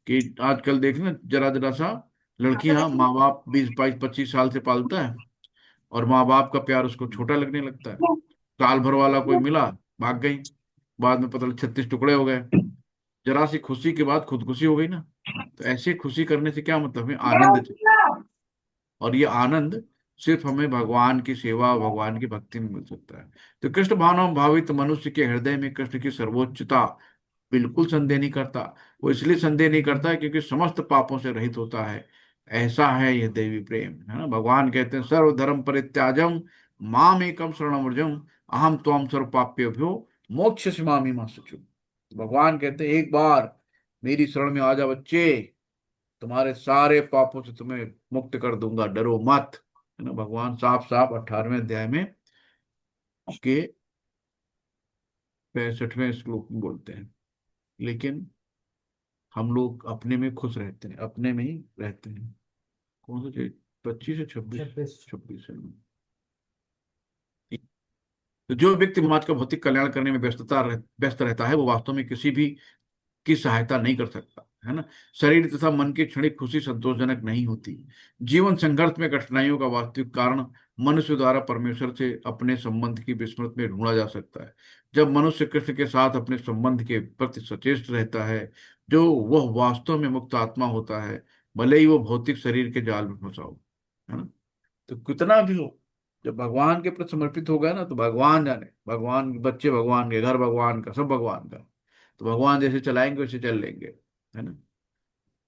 कि आजकल देखना, जरा जरा सा लड़कियां माँ बाप 20 22 25 साल से पालता है, और माँ बाप का प्यार उसको छोटा लगने लगता है। साल भर वाला कोई मिला, भाग गई, बाद में पता लगा 36 टुकड़े हो गए। जरा सी खुशी के बाद खुदकुशी हो गई ना। तो ऐसे खुशी करने से क्या मतलब है, आनंद चाहिए। और ये आनंद सिर्फ हमें भगवान की सेवा, भगवान की भक्ति में मिल सकता है। तो कृष्ण भावना भावित मनुष्य के हृदय में कृष्ण की सर्वोच्चता बिल्कुल संदेह नहीं करता। वो इसलिए संदेह नहीं करता है क्योंकि समस्त पापों से रहित होता है। ऐसा है यह देवी प्रेम, है ना। भगवान कहते हैं सर्वधर्म परित्याजम माम एकम शरणम व्रजम अहम त्वम सर्व पाप्यभ्यो मोक्ष मामी मा शुचु। भगवान कहते हैं एक बार मेरी शरण में आ जा बच्चे, तुम्हारे सारे पापों से तुम्हें मुक्त कर दूंगा, डरो मत, है ना। भगवान साफ साफ 18वें अध्याय में के 65वें श्लोक में बोलते हैं। लेकिन हम लोग अपने में खुश रहते हैं, अपने में ही रहते हैं। कौन सा चीज, 25 से 26, 26 है। तो जो व्यक्ति समाज का भौतिक कल्याण करने में व्यस्त रहता है वो वास्तव में किसी भी की सहायता नहीं कर सकता, है ना। शरीर तथा मन की क्षणिक खुशी संतोषजनक नहीं होती। जीवन संघर्ष में कठिनाइयों का वास्तविक कारण मनुष्य द्वारा परमेश्वर से अपने संबंध की विस्मृत में ढूंढा जा सकता है। जब मनुष्य कृष्ण के साथ अपने संबंध के प्रति सचेत रहता है, जो वह वास्तव में मुक्त आत्मा होता है, भले ही वो भौतिक शरीर के जाल में फंसा हो, है ना। तो कितना भी हो, जब भगवान के प्रति समर्पित हो गया ना, तो भगवान जाने, भगवान के बच्चे भगवान के, घर भगवान का, सब भगवान का। तो भगवान जैसे चलाएंगे वैसे चल लेंगे, है ना।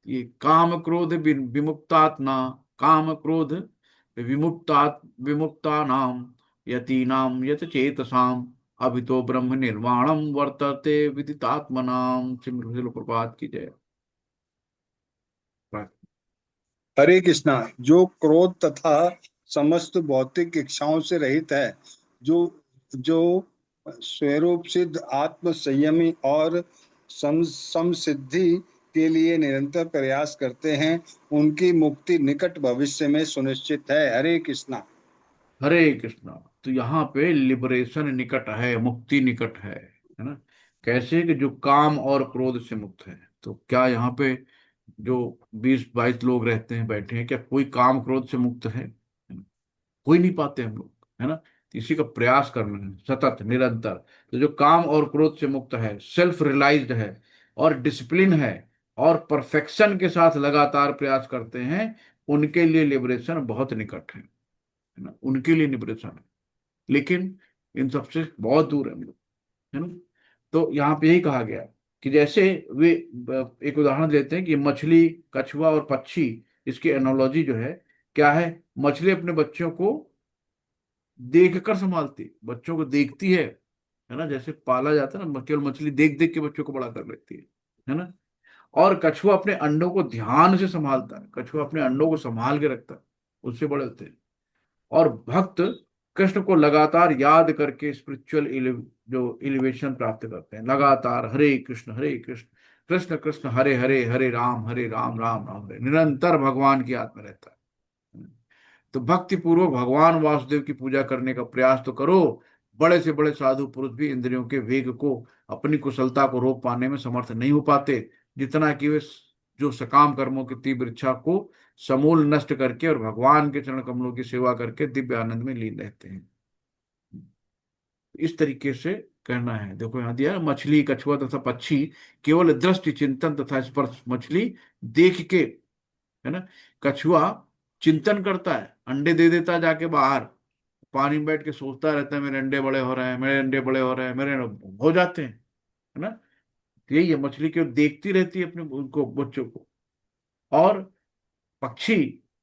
ये काम क्रोध विमुक्तात्मा, काम क्रोध विमुक्ता नाम यतीनाम यत चेतसाम अभितो ब्रह्म निर्वाणम वर्तते विदितात्मनाम। श्री प्रभात की जय। हरे कृष्णा। जो क्रोध तथा समस्त भौतिक इच्छाओं से रहित है, जो जो स्वरूप सिद्ध आत्म संयमी और समसिद्धि के लिए निरंतर प्रयास करते हैं, उनकी मुक्ति निकट भविष्य में सुनिश्चित है। हरे कृष्णा। हरे कृष्णा। तो यहाँ पे लिबरेशन निकट है, मुक्ति निकट है ना। कैसे कि जो काम और क्रोध से मुक्त है। तो क्या यहाँ पे जो 20-22 लोग रहते हैं, बैठे हैं, क्या कोई काम क्रोध से मुक्त है? कोई नहीं पाते हम लोग, है ना। तो इसी का प्रयास करना है सतत निरंतर। तो जो काम और क्रोध से मुक्त है, सेल्फ रियलाइज्ड है और डिसिप्लिन है और परफेक्शन के साथ लगातार प्रयास करते हैं, उनके लिए लिबरेशन बहुत निकट है ना, उनके लिए लिबरेशन है। लेकिन इन सबसे बहुत दूर है हम लोग, है ना। तो यहाँ पे यही कहा गया कि जैसे वे, एक उदाहरण देते हैं कि मछली, कछुआ और पक्षी, इसकी एनोलॉजी जो है क्या है। मछली अपने बच्चों को देख कर संभालती, बच्चों को देखती है ना। जैसे पाला जाता है ना, केवल मछली देख देख के बच्चों को बड़ा कर लेती है ना। और कछुआ अपने अंडों को ध्यान से संभालता है, कछुआ अपने अंडों को संभाल के रखता है, उससे बड़े होते हैं। और भक्त कृष्ण को लगातार याद करके स्पिरिचुअल जो एलिवेशन प्राप्त करते हैं, लगातार हरे कृष्ण कृष्ण कृष्ण हरे हरे, हरे राम राम राम हरे, निरंतर भगवान की याद में रहता है। तो भक्ति पूर्वक भगवान वासुदेव की पूजा करने का प्रयास तो करो। बड़े से बड़े साधु पुरुष भी इंद्रियों के वेग को, अपनी कुशलता को रोक पाने में समर्थ नहीं हो पाते, जितना कि वे जो सकाम कर्मों की तीव्र इच्छा को समूल नष्ट करके और भगवान के चरण कमलों की सेवा करके दिव्य आनंद में लीन रहते हैं। इस तरीके से करना है। देखो यहां दिया, मछली, कछुआ तथा पक्षी केवल दृष्टि, चिंतन तथा स्पर्श। मछली देख के, है ना। कछुआ चिंतन करता है, अंडे दे देता है जाके बाहर, पानी में बैठ के सोचता रहता है मेरे अंडे बड़े हो रहे हैं, मेरे अंडे बड़े हो रहे हैं, मेरे हो जाते हैं, है ना। तो यही है, मछली केवल देखती रहती है अपने उनको बच्चों को। और पक्षी,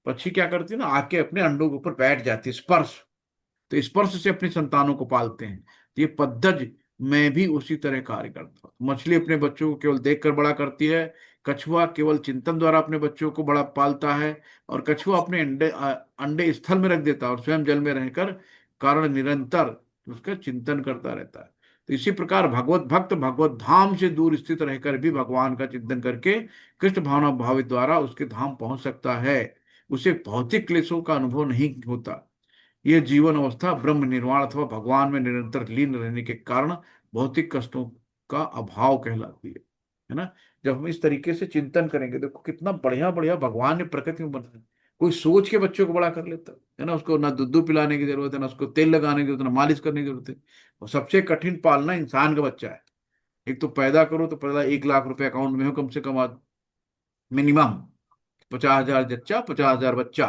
पक्षी क्या करती है ना, आके अपने अंडों के ऊपर बैठ जाती है, स्पर्श। तो स्पर्श से अपनी संतानों को पालते हैं। तो ये पद्धति में भी उसी तरह कार्य करता है। मछली अपने बच्चों को केवल देखकर बड़ा करती है, कछुआ केवल चिंतन द्वारा अपने बच्चों को बड़ा पालता है। और कछुआ अपने अंडे अंडे स्थल में रख देता है और स्वयं जल में रहकर कारण निरंतर उसका चिंतन करता रहता है। तो इसी प्रकार भगवत भक्त भगवत धाम से दूर स्थित रहकर भी भगवान का चिंतन करके कृष्ण भावना भावित द्वारा उसके धाम पहुंच सकता है। उसे भौतिक क्लेशों का अनुभव नहीं होता। यह जीवन अवस्था ब्रह्म निर्वाण अथवा भगवान में निरंतर लीन रहने के कारण भौतिक कष्टों का अभाव कहलाती है ना। जब हम इस तरीके से चिंतन करेंगे, देखो कितना बढ़िया बढ़िया भगवान ने प्रकृति में बनाया। कोई सोच के बच्चों को बड़ा कर लेता है ना। उसको ना दूध पिलाने की जरूरत है, ना उसको तेल लगाने की जरूरत है, ना मालिश करने की जरूरत है। और सबसे कठिन पालना इंसान का बच्चा है। एक तो पैदा करो तो पहला 1 लाख रुपए अकाउंट में हो कम से कम, मिनिमम 50,000 जच्चा, 50,000 बच्चा,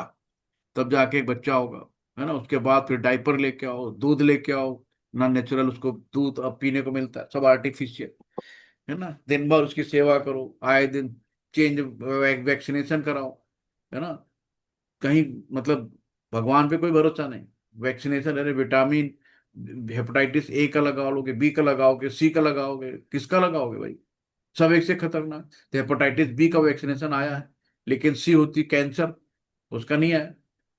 तब जाके एक बच्चा होगा, है ना। उसके बाद फिर डायपर लेके आओ, दूध लेके आओ, ना नेचुरल उसको दूध अब पीने को मिलता है, सब आर्टिफिशियल, है ना। दिन भर उसकी सेवा करो, आए दिन चेंज, वैक्सीनेशन कराओ, है ना। कहीं मतलब भगवान पे कोई भरोसा नहीं। वैक्सीनेशन, अरे विटामिन हेपेटाइटिस ए का लगाओगे, बी का लगाओगे, सी का लगाओगे, किसका लगाओगे भाई? सब एक से खतरनाक। तो हेपेटाइटिस बी का वैक्सीनेशन आया है, लेकिन सी होती कैंसर, उसका नहीं आया।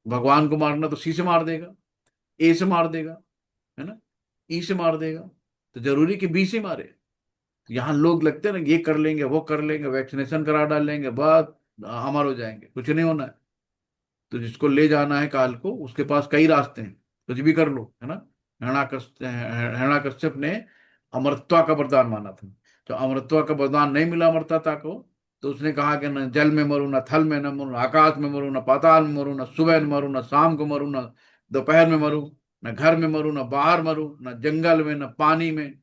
भगवान को मारना तो सी से मार देगा, ए से मार देगा, है ना, ई से मार देगा। तो जरूरी कि बी से मारे। यहाँ लोग लगते हैं ना, ये कर लेंगे, वो कर लेंगे, वैक्सीनेशन करा डालेंगे, बस अमर हो जाएंगे। कुछ नहीं होना है। तो जिसको ले जाना है काल को, उसके पास कई रास्ते हैं, कुछ भी कर लो, है ना। हिरण्याकश्यप ने अमरत्वा का वरदान माना था। तो अमरत्वा का वरदान नहीं मिला अमरता को, तो उसने कहा कि न जल में मरूं, न थल में न मरूं, न आकाश में मरूं, न पाताल में मरूं, न सुबह में मरूं, न शाम को मरूं, न दोपहर में मरूं, न घर में मरूं, न बाहर मरूं, न जंगल में, न पानी में।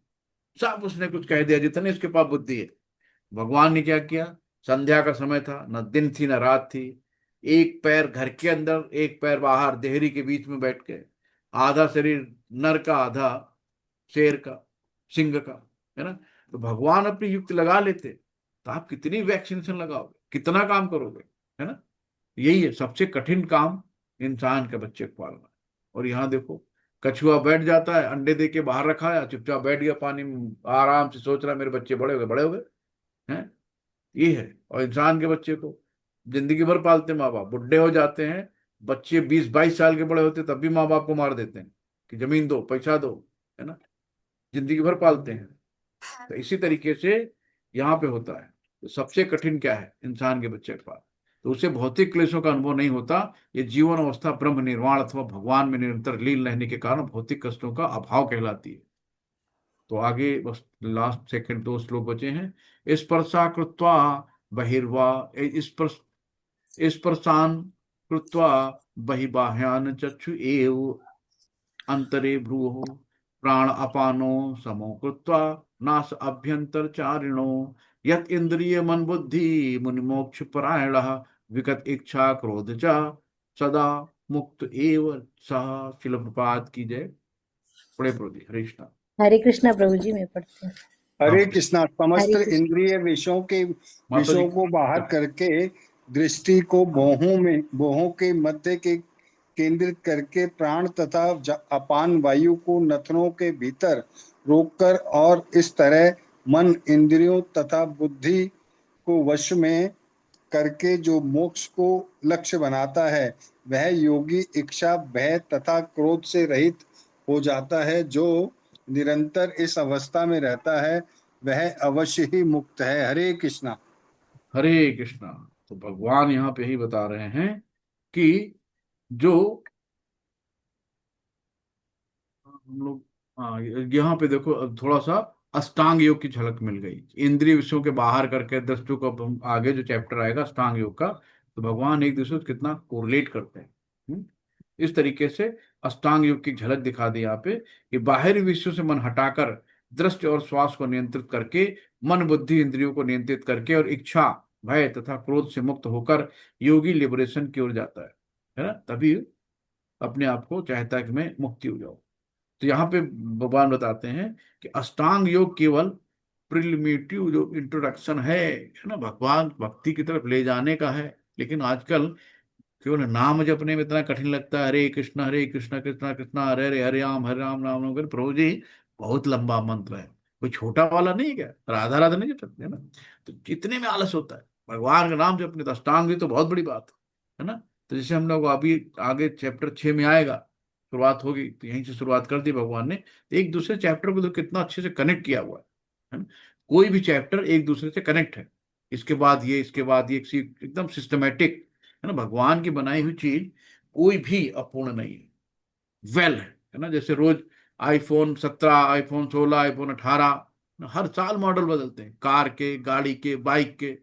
सब उसने कुछ कह दिया, जितने उसके पास बुद्धि है। भगवान ने क्या किया? संध्या का समय था, न दिन थी न रात थी, एक पैर घर के अंदर, एक पैर बाहर, देहरी के बीच में बैठ के, आधा शरीर नर का, आधा शेर का, सिंह का, है ना। तो भगवान अपनी युक्ति लगा लेते, तो आप कितनी वैक्सीनेशन लगाओगे, कितना काम करोगे, है ना। यही है सबसे कठिन काम, इंसान के बच्चे को पालना। और यहाँ देखो, कछुआ बैठ जाता है, अंडे दे के बाहर रखा है, चुपचाप बैठ गया पानी में, आराम से सोच रहा है मेरे बच्चे बड़े हो गए, बड़े हो गए, हैं। ये है। और इंसान के बच्चे को जिंदगी भर पालते माँ बाप, बुढ़े हो जाते हैं बच्चे, 20-22 साल के बड़े होते, तब भी माँ बाप को मार देते हैं कि जमीन दो, पैसा दो, है ना। जिंदगी भर पालते हैं। तो इसी तरीके से यहाँ पे होता है। तो सबसे कठिन क्या है इंसान के बच्चे के पास? तो उसे भौतिक क्लेशों का अनुभव नहीं होता। ये जीवन अवस्था ब्रह्म निर्वाण अथवा भगवान में निरंतर लीन रहने के कारण भौतिक कष्टों का अभाव कहलाती है। तो आगे बस लास्ट सेकंड 2 श्लोक बचे हैं। स्पर्शा कृत्वा बहिर्वा, स्पर्शान कृत्वा बहिबाह्यान चक्षु एव अंतरे भ्रुवो, प्राण अपानो समो कृत्वा नास अभ्यंतर चारिणो, यत इंद्रिय मन बुद्धि मुनिमोक्ष परायणः, विगत इच्छा क्रोध च सदा मुक्त एव सह। शिल प्रपात की जय। बड़े प्रोदी हरे कृष्णा। हरे कृष्णा प्रभु जी, मैं पढ़ती हूँ। हरे आप कृष्णा। समस्त हरे कृष्ण। इंद्रिय माता जी विषयों को बाहर करके दृष्टि को भोहों के मध्य के केंद्रित करके प्राण तथा अपान वायु को नथनों के भीतर रोककर, और इस तरह मन, इंद्रियों तथा बुद्धि को वश में करके जो मोक्ष को लक्ष्य बनाता है, वह योगी इच्छा, भय तथा क्रोध से रहित हो जाता है। जो निरंतर इस अवस्था में रहता है, वह अवश्य ही मुक्त है। हरे कृष्णा। हरे कृष्णा। तो भगवान यहाँ पे ही बता रहे हैं कि जो हम लोग, हाँ, यहाँ पे देखो अब थोड़ा सा अष्टांग योग की झलक मिल गई। इंद्रिय विषयों के बाहर करके दृष्टि को, अब हम आगे जो चैप्टर आएगा अष्टांग योग का, तो भगवान एक दूसरे से कितना कोरिलेट करते हैं। इस तरीके से अष्टांग योग की झलक दिखा दी यहाँ पे कि बाहरी विषयों से मन हटाकर दृष्टि और श्वास को नियंत्रित करके, मन बुद्धि इंद्रियों को नियंत्रित करके और इच्छा, भय तथा क्रोध से मुक्त होकर योगी लिबरेशन की ओर जाता है ना। तभी अपने आप को चाहता है कि मैं मुक्ति हो जाऊं। तो यहाँ पे भगवान बताते हैं कि अष्टांग योग केवल प्रिलिमिटिव जो इंट्रोडक्शन है ना, भगवान भक्ति की तरफ ले जाने का है। लेकिन आजकल केवल नाम जपने में इतना कठिन लगता है, हरे कृष्णा कृष्णा कृष्णा हरे हरे, हरे राम राम राम। प्रभु जी बहुत लंबा मंत्र है, कोई छोटा वाला नहीं है क्या? राधा राधा नहीं जप सकते, है ना। तो जितने में आलस होता है भगवान का नाम जपने, तो अष्टांग योग तो बहुत बड़ी बात है ना। तो जैसे हम लोग अभी आगे चैप्टर 6 में आएगा, शुरुआत होगी, तो यहीं से शुरुआत कर दी भगवान ने। तो एक दूसरे चैप्टर को तो कितना अच्छे से कनेक्ट किया हुआ है ना। कोई भी चैप्टर एक दूसरे से कनेक्ट है, इसके बाद ये, इसके बाद ये, एकदम सिस्टमेटिक, है ना। भगवान की बनाई हुई चीज कोई भी अपूर्ण नहीं है, वेल है ना। जैसे रोज iPhone 17, iPhone 16, iPhone 18, हर साल मॉडल बदलते हैं, कार के, गाड़ी के, बाइक के,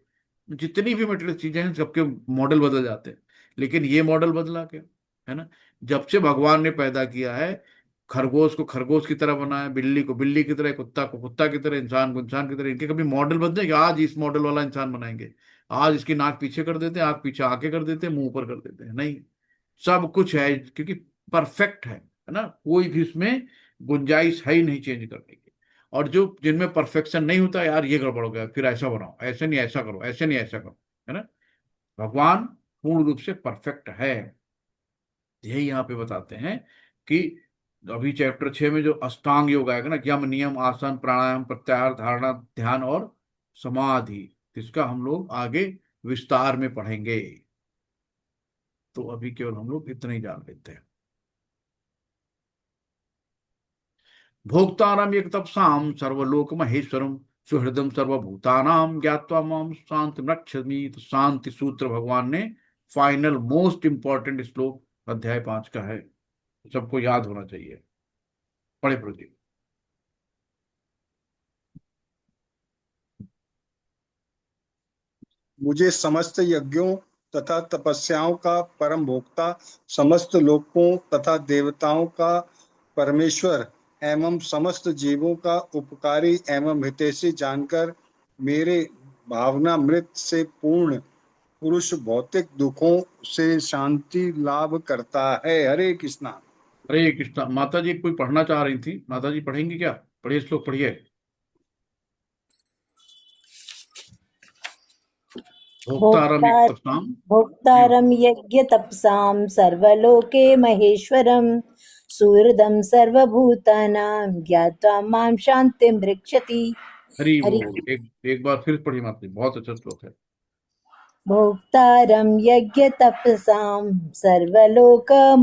जितनी भी मटेरियल चीजें हैं सबके मॉडल बदल जाते हैं। लेकिन ये मॉडल बदला क्या, है ना। जब से भगवान ने पैदा किया है, खरगोश को खरगोश की तरह बनाया, बिल्ली को बिल्ली की तरह, कुत्ता को कुत्ता की तरह, इंसान को इंसान की तरह, इनके कभी मॉडल बदले कि आज इस मॉडल वाला इंसान बनाएंगे, आज इसकी नाक पीछे कर देते हैं, आंख पीछे आके कर देते हैं, मुंह ऊपर कर देते हैं, नहीं। सब कुछ है क्योंकि परफेक्ट है ना, कोई भी इसमें गुंजाइश है ही नहीं चेंज करने की। और जो जिनमें परफेक्शन नहीं होता, यार ये गड़बड़ हो गया, फिर ऐसा बनाओ, ऐसे नहीं ऐसा करो, ऐसे नहीं ऐसा करो, है ना। भगवान पूर्ण रूप से परफेक्ट है। यही यहाँ पे बताते हैं कि अभी चैप्टर 6 में जो अष्टांग योग आएगा ना, यम नियम आसन प्राणायाम प्रत्याहार धारणा ध्यान और समाधि, इसका हम लोग आगे विस्तार में पढ़ेंगे। तो अभी केवल हम लोग इतना ही जान लेते हैं। भोक्तारम एक तपसाम सर्वलोक महेश्वरम सुहृदम सर्वभूतानाम ज्ञात्वा माम शांति रक्षमी। तो शांति सूत्र भगवान ने फाइनल मोस्ट इंपॉर्टेंट श्लोक अध्याय 5 का है, सबको याद होना चाहिए। पढ़े प्रदीप। मुझे समस्त यज्ञों तथा तपस्याओं का परम भोक्ता, समस्त लोकों तथा देवताओं का परमेश्वर एवं समस्त जीवों का उपकारी एवं हितैषी जानकर मेरे भावनामृत से पूर्ण पुरुष भौतिक दुखों से शांति लाभ करता है। हरे कृष्णा। हरे कृष्णा। माता जी कोई पढ़ना चाह रही थी, माता जी पढ़ेंगी क्या? पढ़िए श्लोक पढ़िए। भोक्तारम भोक्ता युक्तसाम भोक्तारं यज्ञतपसां सर्वलोके महेश्वरं सुहृदं सर्वभूतानां ज्ञात्वा मां शान्तिं रक्षति। हरि हरि बोल। एक बार फिर पढ़िए माता जी, बहुत अच्छा श्लोक है। भोक्तारं यज्ञतपसां सर्वलोकमहेश्वरं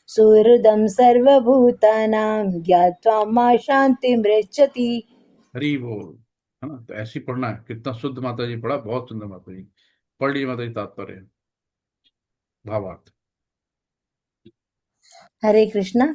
सुहृदं सर्वभूतानां ज्ञात्वा मां शान्तिं रक्षति। हरि बोल, है ना। तो ऐसे ही पढ़ना है। कितना शुद्ध माता जी पढ़ा, बहुत सुंदर माता जी। पढ़ लीजिए माता जी तात्पर्य भावार्थ। हरे कृष्णा।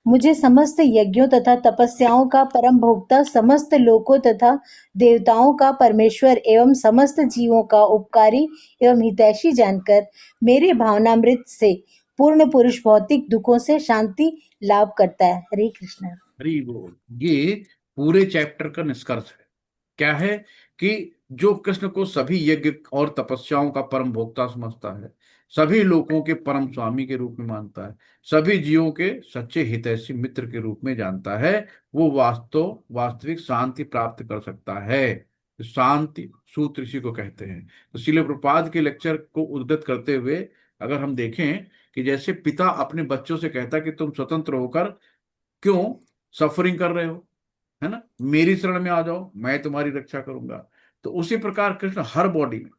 मुझे समस्त यज्ञों तथा तपस्याओं का परम भोक्ता, समस्त लोकों तथा देवताओं का परमेश्वर एवं समस्त जीवों का उपकारी एवं हितैषी जानकर मेरे भावनामृत से पूर्ण पुरुष भौतिक दुखों से शांति लाभ करता है। हरे कृष्णा। हरि बोल। ये पूरे चैप्टर का निष्कर्ष है। क्या है कि जो कृष्ण को सभी यज्ञ और तपस्याओं का परम भोक्ता समझता है, सभी लोगों के परम स्वामी के रूप में मानता है, सभी जीवों के सच्चे हितैषी मित्र के रूप में जानता है, वो वास्तविक शांति प्राप्त कर सकता है। तो शांति सूत्र इसी को कहते हैं। तो श्रील प्रभुपाद के लेक्चर को उद्धृत करते हुए अगर हम देखें कि जैसे पिता अपने बच्चों से कहता है कि तुम स्वतंत्र होकर क्यों सफरिंग कर रहे हो, है ना, मेरी शरण में आ जाओ, मैं तुम्हारी रक्षा करूंगा। तो उसी प्रकार कृष्ण हर बॉडी में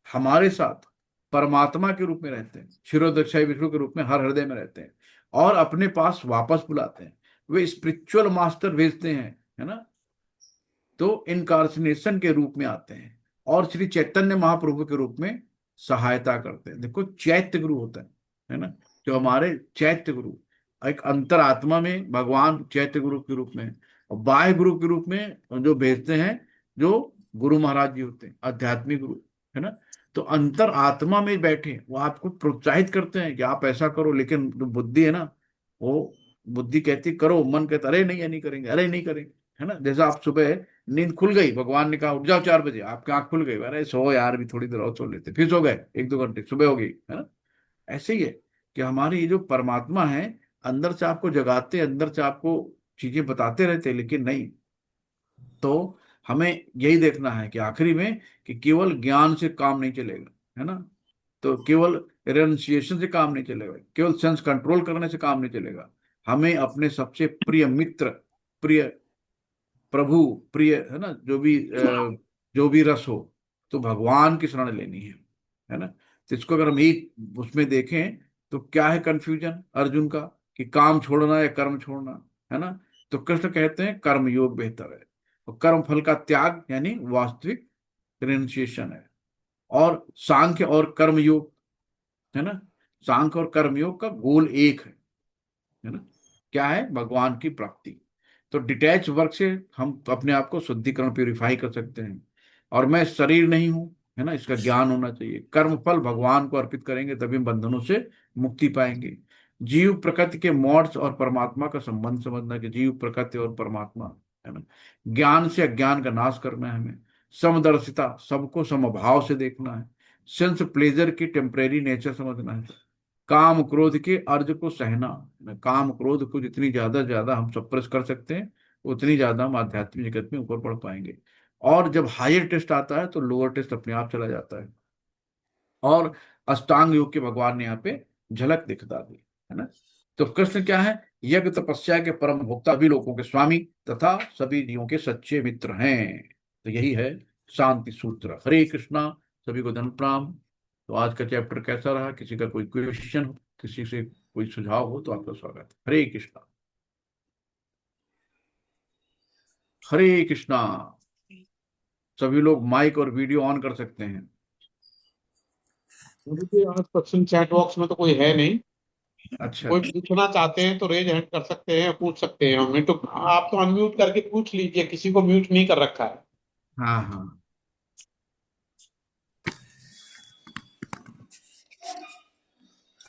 हमारे साथ परमात्मा के रूप में रहते हैं, क्षीरोदक्षाई विष्णु के रूप में हर हृदय में रहते हैं, और अपने पास वापस बुलाते हैं। वे स्पिरिचुअल मास्टर भेजते हैं, है ना। तो इनकार्सिनेशन के रूप में आते हैं और श्री चैतन्य महाप्रभु के रूप में सहायता करते हैं। देखो चैत्य गुरु होता है ना, जो हमारे चैत्य गुरु, एक अंतर आत्मा में भगवान चैत्य गुरु के रूप में, और बाह्य गुरु के रूप में जो भेजते हैं, जो गुरु महाराज जी होते हैं, आध्यात्मिक गुरु, है ना। तो अंतर आत्मा में बैठे वो आपको प्रोत्साहित करते हैं कि आप ऐसा करो, लेकिन जो बुद्धि है ना, वो बुद्धि कहती करो, मन कहता अरे नहीं, ये नहीं करेंगे, अरे नहीं करेंगे, है ना। जैसा आप सुबह नींद खुल गई, भगवान ने कहा उठ जाओ 4 बजे, आपकी आंख खुल गई, अरे सो यार भी थोड़ी देर और सो लेते, फिर सो गए 1-2 घंटे, सुबह हो गई, है ना। ऐसे ही है कि हमारी ये जो परमात्मा है, अंदर से आपको जगाते, अंदर से आपको चीजें बताते रहते, लेकिन नहीं। तो हमें यही देखना है कि आखिरी में कि केवल ज्ञान से काम नहीं चलेगा, है ना। तो केवल रेनुंसिएशन से काम नहीं चलेगा, केवल सेंस कंट्रोल करने से काम नहीं चलेगा। हमें अपने सबसे प्रिय मित्र, प्रिय प्रभु, प्रिय, है ना, जो भी रस हो, तो भगवान की शरण लेनी है ना। तो इसको अगर हम एक उसमें देखें तो क्या है कंफ्यूजन अर्जुन का कि काम छोड़ना या कर्म छोड़ना, है ना। तो कृष्ण कहते हैं कर्म योग बेहतर है, और कर्म फल का त्याग यानी वास्तविक रिनुंसिएशन है। और सांख्य और कर्म योग, है ना, सांख्य और कर्म योग का गोल एक है ना, क्या है, भगवान की प्राप्ति। तो डिटैच वर्क से हम अपने आप को शुद्धिकरण प्यूरिफाई कर सकते हैं। और मैं शरीर नहीं हूं, है ना, इसका ज्ञान होना चाहिए। कर्म फल भगवान को अर्पित करेंगे तभी हम बंधनों से मुक्ति पाएंगे। जीव प्रकृति के मोड्स और परमात्मा का संबंध समझना, कि जीव प्रकृति और परमात्मा, है ना। ज्ञान से अज्ञान का नाश करना है हमें। समदर्शिता, सबको समभाव से देखना है। सेंस प्लेजर की टेम्परेरी नेचर समझना है। काम क्रोध के अर्ज को सहना, काम क्रोध को जितनी ज्यादा हम सप्रेस कर सकते हैं उतनी ज्यादा हम आध्यात्मिक जगत में ऊपर बढ़ पाएंगे। और जब हायर टेस्ट आता है तो लोअर टेस्ट अपने आप चला जाता है। और अष्टांग योग के भगवान ने यहाँ पे झलक दिखा दी, है ना। तो कृष्ण क्या है? यज्ञ तपस्या के परम भोक्ता, सभी लोगों के स्वामी तथा सभी जीवों के सच्चे मित्र हैं। तो यही है शांति सूत्र। हरे कृष्णा, सभी को धन प्रणाम। तो आज का चैप्टर कैसा रहा? किसी का कोई क्वेश्चन हो, किसी से कोई सुझाव हो तो आपका स्वागत है। हरे कृष्णा। हरे कृष्णा। सभी लोग माइक और वीडियो ऑन कर सकते हैं। मुझे आज क्वेश्चन चैट बॉक्स में तो कोई है नहीं। अच्छा कोई अच्छा। पूछना चाहते हैं तो रेज हैंड कर सकते हैं, पूछ सकते हैं। हमें तो आप तो अनम्यूट करके पूछ लीजिए, किसी को म्यूट नहीं कर रखा है। हाँ हाँ।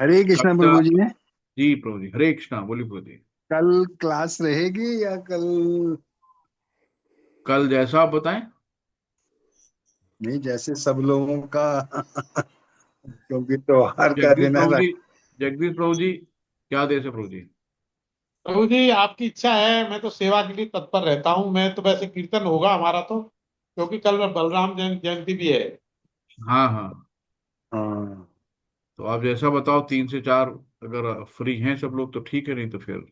हरे कृष्णा कविता। प्रभु जी। जी प्रभु जी, हरे कृष्णा। बोलिए प्रभु जी। कल क्लास रहेगी या कल? कल जैसा आप बताएं। नहीं, जैसे सब लोगों का क्योंकि त्योहार का जगदीश दिन है प्रभु ना। जी, जगदीश प्रभु जी, क्या देश है प्रभु जी? प्रभु जी आपकी इच्छा है, मैं तो सेवा के लिए तत्पर रहता हूँ। मैं तो वैसे कीर्तन होगा हमारा तो, क्योंकि कल बलराम जयंती भी है। हाँ हाँ। हाँ, तो आप जैसा बताओ, 3 से 4 अगर फ्री हैं सब लोग तो ठीक है, नहीं तो फिर।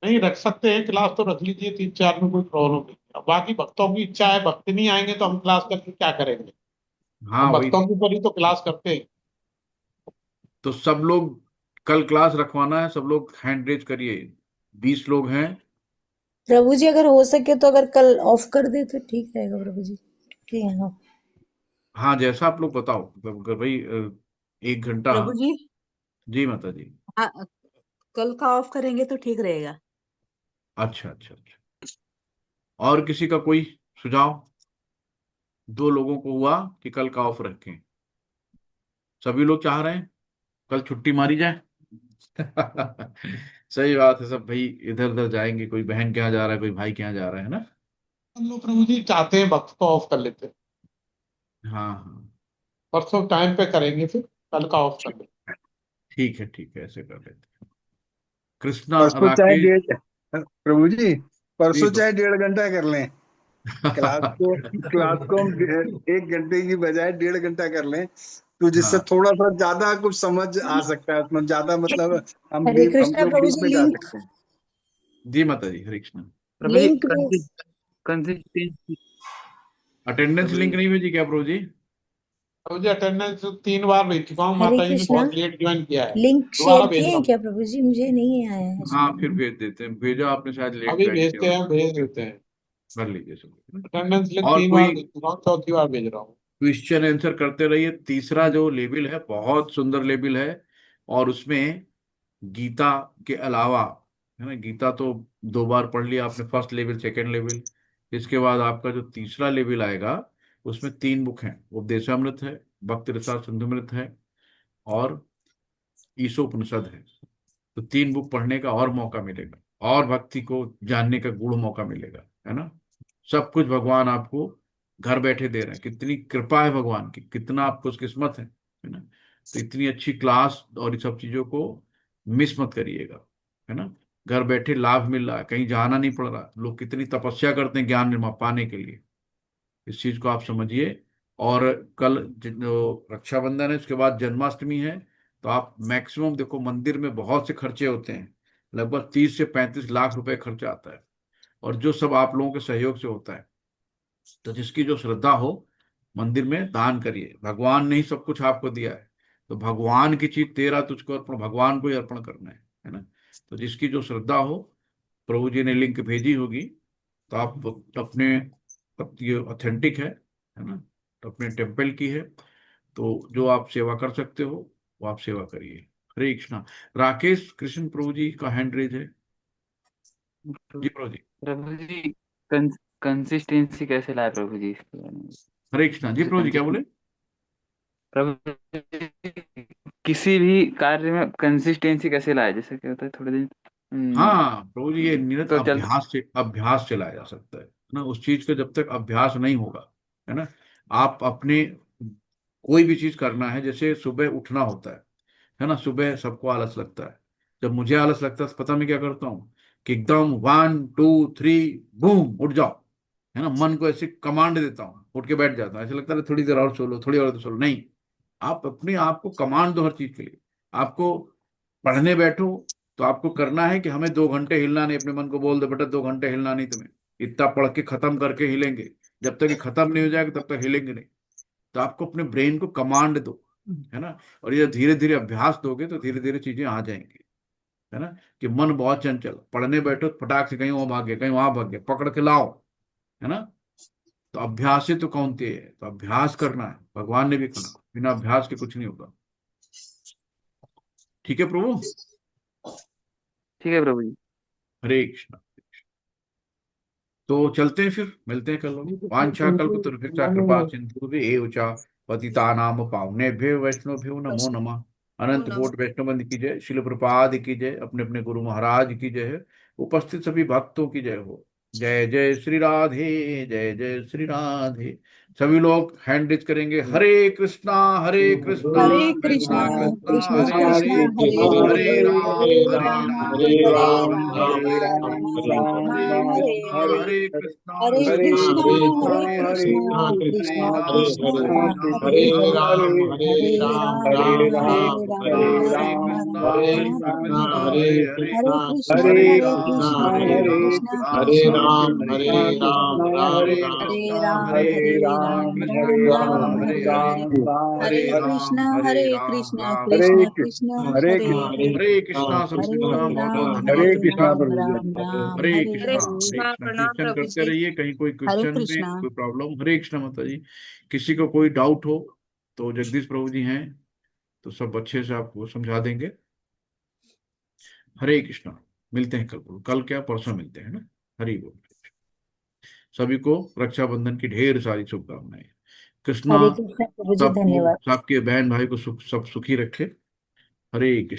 नहीं रख सकते हैं, क्लास तो रख लीजिए, 3-4 में कोई प्रॉब्लम नहीं। अब बाकी भक्तों की इच्छा है, भक्त नहीं आएंगे तो हम क्लास करके क्या करेंगे। हाँ हम वही। भक्तों के ऊपर ही तो क्लास करते हैं। तो सब लोग कल क्लास रखवाना है, सब लोग हैंड रेज करिए। 20 लोग हैं। प्रभु जी अगर हो सके तो अगर कल ऑफ कर दे तो ठीक रहेगा प्रभु जी, क्योंकि यहाँ हाँ जैसा आप लोग बताओ, मतलब अगर भाई 1 घंटा। प्रभु जी, जी माता जी। हाँ, कल का ऑफ करेंगे तो ठीक रहेगा। अच्छा अच्छा अच्छा। और किसी का कोई सुझाव? 2 लोगों को हुआ कि कल का ऑफ रखें। सभी लोग चाह रहे हैं कल छुट्टी मारी जाए। सही बात है। सब भाई इधर उधर जाएंगे, कोई बहन के यहाँ जा रहा है, कोई भाई के यहाँ जा रहा है ना। हम लोग प्रभु जी चाहते हैं भक्त को ऑफ कर लेते हैं। हाँ हाँ। परसों टाइम पे करेंगे, फिर कल का ऑफ कर लेते ठीक है, ऐसे कर लेते हैं। कृष्णा परसों चाहे राकेश। 1.5 प्रभु जी, जी परसों तो। चाहे 1.5 घंटा कर लें। क्लास को हम 1 घंटे की बजाय 1.5 घंटा कर लें, तो जिससे हाँ थोड़ा सा ज्यादा कुछ समझ आ सकता है उसमें, ज्यादा मतलब हरे हम कृष्णा लोग प्रभु डीप जी। में जा लिंक सकते हैं। जी माता जी, हरे कृष्ण। प्रभु जी लिंक में कंसिस्टेंसी। अटेंडेंस प्रभु लिंक जी नहीं भेजी क्या प्रभु जी? हैं। मुझे अटेंडेंस 3 बार भेज चुका हूँ, हरे माता जी ने कृष्णा बहुत लेट ज्वाइन किया है। लिंक दोबारा शेयर भेज किए रहा हैं हूँ। क्या प्रभु जी? मुझे नहीं आया है हाँ शायद। फिर भेज देते हैं, भेजा आपने, शायद लेट अभी ज्वाइन किया भेजते हो। हैं, भेज देते हैं। कर लीजिए सब। अटेंडेंस लिंक और 3 बार कोई भेज चुका हूँ, 4थी बार भेज रहा हूँ। क्वेश्चन आंसर करते रहिए। तीसरा जो लेवल है बहुत सुंदर लेवल है। और उसमें गीता के अलावा, है ना, गीता तो 2 बार पढ़ लिया आपने, फर्स्ट लेवल सेकंड लेवल। इसके बाद आपका जो तीसरा लेवल आएगा उसमें 3 बुक हैं। उपदेशामृत है, भक्ति रसाल सिंधुमृत है, और ईशोपनिषद है। तो 3 बुक पढ़ने का और मौका मिलेगा, और भक्ति को जानने का गुण मौका मिलेगा, है ना। सब कुछ भगवान आपको घर बैठे दे रहे हैं। कितनी कृपा है भगवान की, कितना आपको किस्मत है ना। तो इतनी अच्छी क्लास और इन सब चीजों को मिस मत करिएगा, है ना। घर बैठे लाभ मिल रहा है, कहीं जाना नहीं पड़ रहा। लोग कितनी तपस्या करते हैं ज्ञान निर्मा पाने के लिए। इस चीज को आप समझिए। और कल जो रक्षाबंधन है, उसके बाद जन्माष्टमी है। तो आप मैक्सिमम देखो, मंदिर में बहुत से खर्चे होते हैं, लगभग 30 से 35 लाख रुपए खर्चा आता है। और जो सब आप लोगों के सहयोग से होता है। तो जिसकी जो श्रद्धा हो, मंदिर में दान करिए। भगवान ने ही सब कुछ आपको दिया है। तो भगवान की चीज तेरा तुझको अर्पण, भगवान को ही अर्पण करना है ना। तो जिसकी जो श्रद्धा हो, प्रभु जी ने लिंक भेजी होगी, तो आप अपने, अब ये ऑथेंटिक है ना, तो अपने टेम्पल की है। तो जो आप सेवा कर सकते हो वो आप सेवा करिए। हरे कृष्णा। राकेश कृष्ण प्रभु जी का हैंड रेज है। जी प्रभु जी। प्रभु जी कंसिस्टेंसी कैसे लाए प्रभु जी इसके बारे में? हरे कृष्णा जी। प्रभु जी क्या बोले? प्रभु किसी भी कार्य में कंसिस्टेंसी कैसे लाए, जैसे क्या होता है थोड़े दिन हाँ प्रभु जी, ये निरंतर तो चल अभ्यास से लाया जा सकता है ना। उस चीज का जब तक अभ्यास नहीं होगा, है ना, आप अपने कोई भी चीज करना है, जैसे सुबह उठना होता है ना। सुबह सबको आलस लगता है। जब मुझे आलस लगता है तो पता मैं क्या करता हूँ कि एकदम 1 2 3 बूम उठ जाओ, है ना। मन को ऐसे कमांड देता हूँ, उठ के बैठ जाता हूँ। ऐसे लगता है थोड़ी देर और सो लो, थोड़ी और सो लो। नहीं, आप अपने आप को कमांड दो हर चीज के लिए। आपको पढ़ने बैठो तो आपको करना है कि हमें 2 घंटे हिलना नहीं। अपने मन को बोल दो, बेटा 2 घंटे हिलना नहीं तुम्हें, इतना पढ़ के खत्म करके हिलेंगे। जब तक ये खत्म नहीं हो जाएगा तब तक हिलेंगे नहीं। तो आपको अपने ब्रेन को कमांड दो, है ना। और ये धीरे धीरे अभ्यास दोगे तो धीरे धीरे चीजें आ जाएंगी, है ना। कि मन बहुत चंचल, पढ़ने बैठो तो फटाक से कहीं वहां भाग गया, कहीं वहां भाग गया, पकड़ के लाओ, है ना। तो अभ्यास से तो कौनते है, तो अभ्यास करना है। भगवान ने भी कहा बिना अभ्यास के कुछ नहीं होगा। ठीक है प्रभु। ठीक है प्रभु जी। हरे कृष्ण। तो चलते हैं, फिर मिलते हैं कल। वांछा कल्पतरुभ्यश्च कृपा सिंधुभ्येव च पतितानां पावनेभ्यो वैष्णवेभ्यो नमो नमः। अनंत कोटि वैष्णव बंद की जय, शिल प्रपाद की जय, अपने अपने गुरु महाराज की जय है, उपस्थित सभी भक्तों की जय हो। जय जय श्री राधे, जय जय श्री राधे। सभी लोग हैंड रेज करेंगे। हरे कृष्णा कृष्णा हरे कृष्णा कृष्णा कृष्णा कृष्णा हरे कृष्णा हरे, हरे हरे हरे राम हरे हरे राम राम हरे हरे राम राम राम राम राम हरे राम राम हरे, हरे राम हरे हरे हरे कृष्णा हरे हरे कृष्णा कृष्णा हरे कृष्णा हरे कृष्णा कृष्णा हरे कृष्णा हरे राम कृष्णा हरे हरे हरे हरे राम हरे राम हरे राम राम हरे हरे कृष्णा राम हरे राम कृष्णा हरे कृष्ण राम कृष्णा कृष्ण हरे हरे हरे हरे, कृष्णा हरे हरे राम कृष्णा हरे हरे राम कृष्णा राम हरे कृष्णा राम राम हरे कृष्णा हरे हरे, राम हरे राम हरे राम हरे कृष्णा राम हरे हरे कृष्णा राम कृष्ण राम कृष्ण राम हरे हरे हरे, हरे हरे हरे राम कृष्णा हरे हरे राम कृष्णा राम कृष्णा राम। कृष्णा हरे हरे कृष्ण हरे हरे कृष्णा सभी हरे को प्रणाम, बहुत बहुत राम धन्यवाद हरे हरे सभी का। कृष्णा राम प्रभु जी। राम राम हरे हरे कृष्णा हरे हरे कृष्णा। प्रणाम कीर्तन प्रभु करते जी। रहिए, कहीं कोई हरे क्वेश्चन में कृष्णा। कोई प्रॉब्लम। हरे कृष्णा माता जी। किसी को कोई डाउट हो तो जगदीश प्रभु जी हैं, तो सब अच्छे से आपको समझा देंगे। हरे कृष्णा। मिलते हैं कल। कल क्या, परसों मिलते हैं ना। हरि बोल। सभी को रक्षाबंधन की ढेर सारी शुभकामनाएं। कृष्णा हरे कृष्ण प्रभु जी, सबको, धन्यवाद। सबके बहन भाई को सब सुखी रखे। हरे कृष्ण।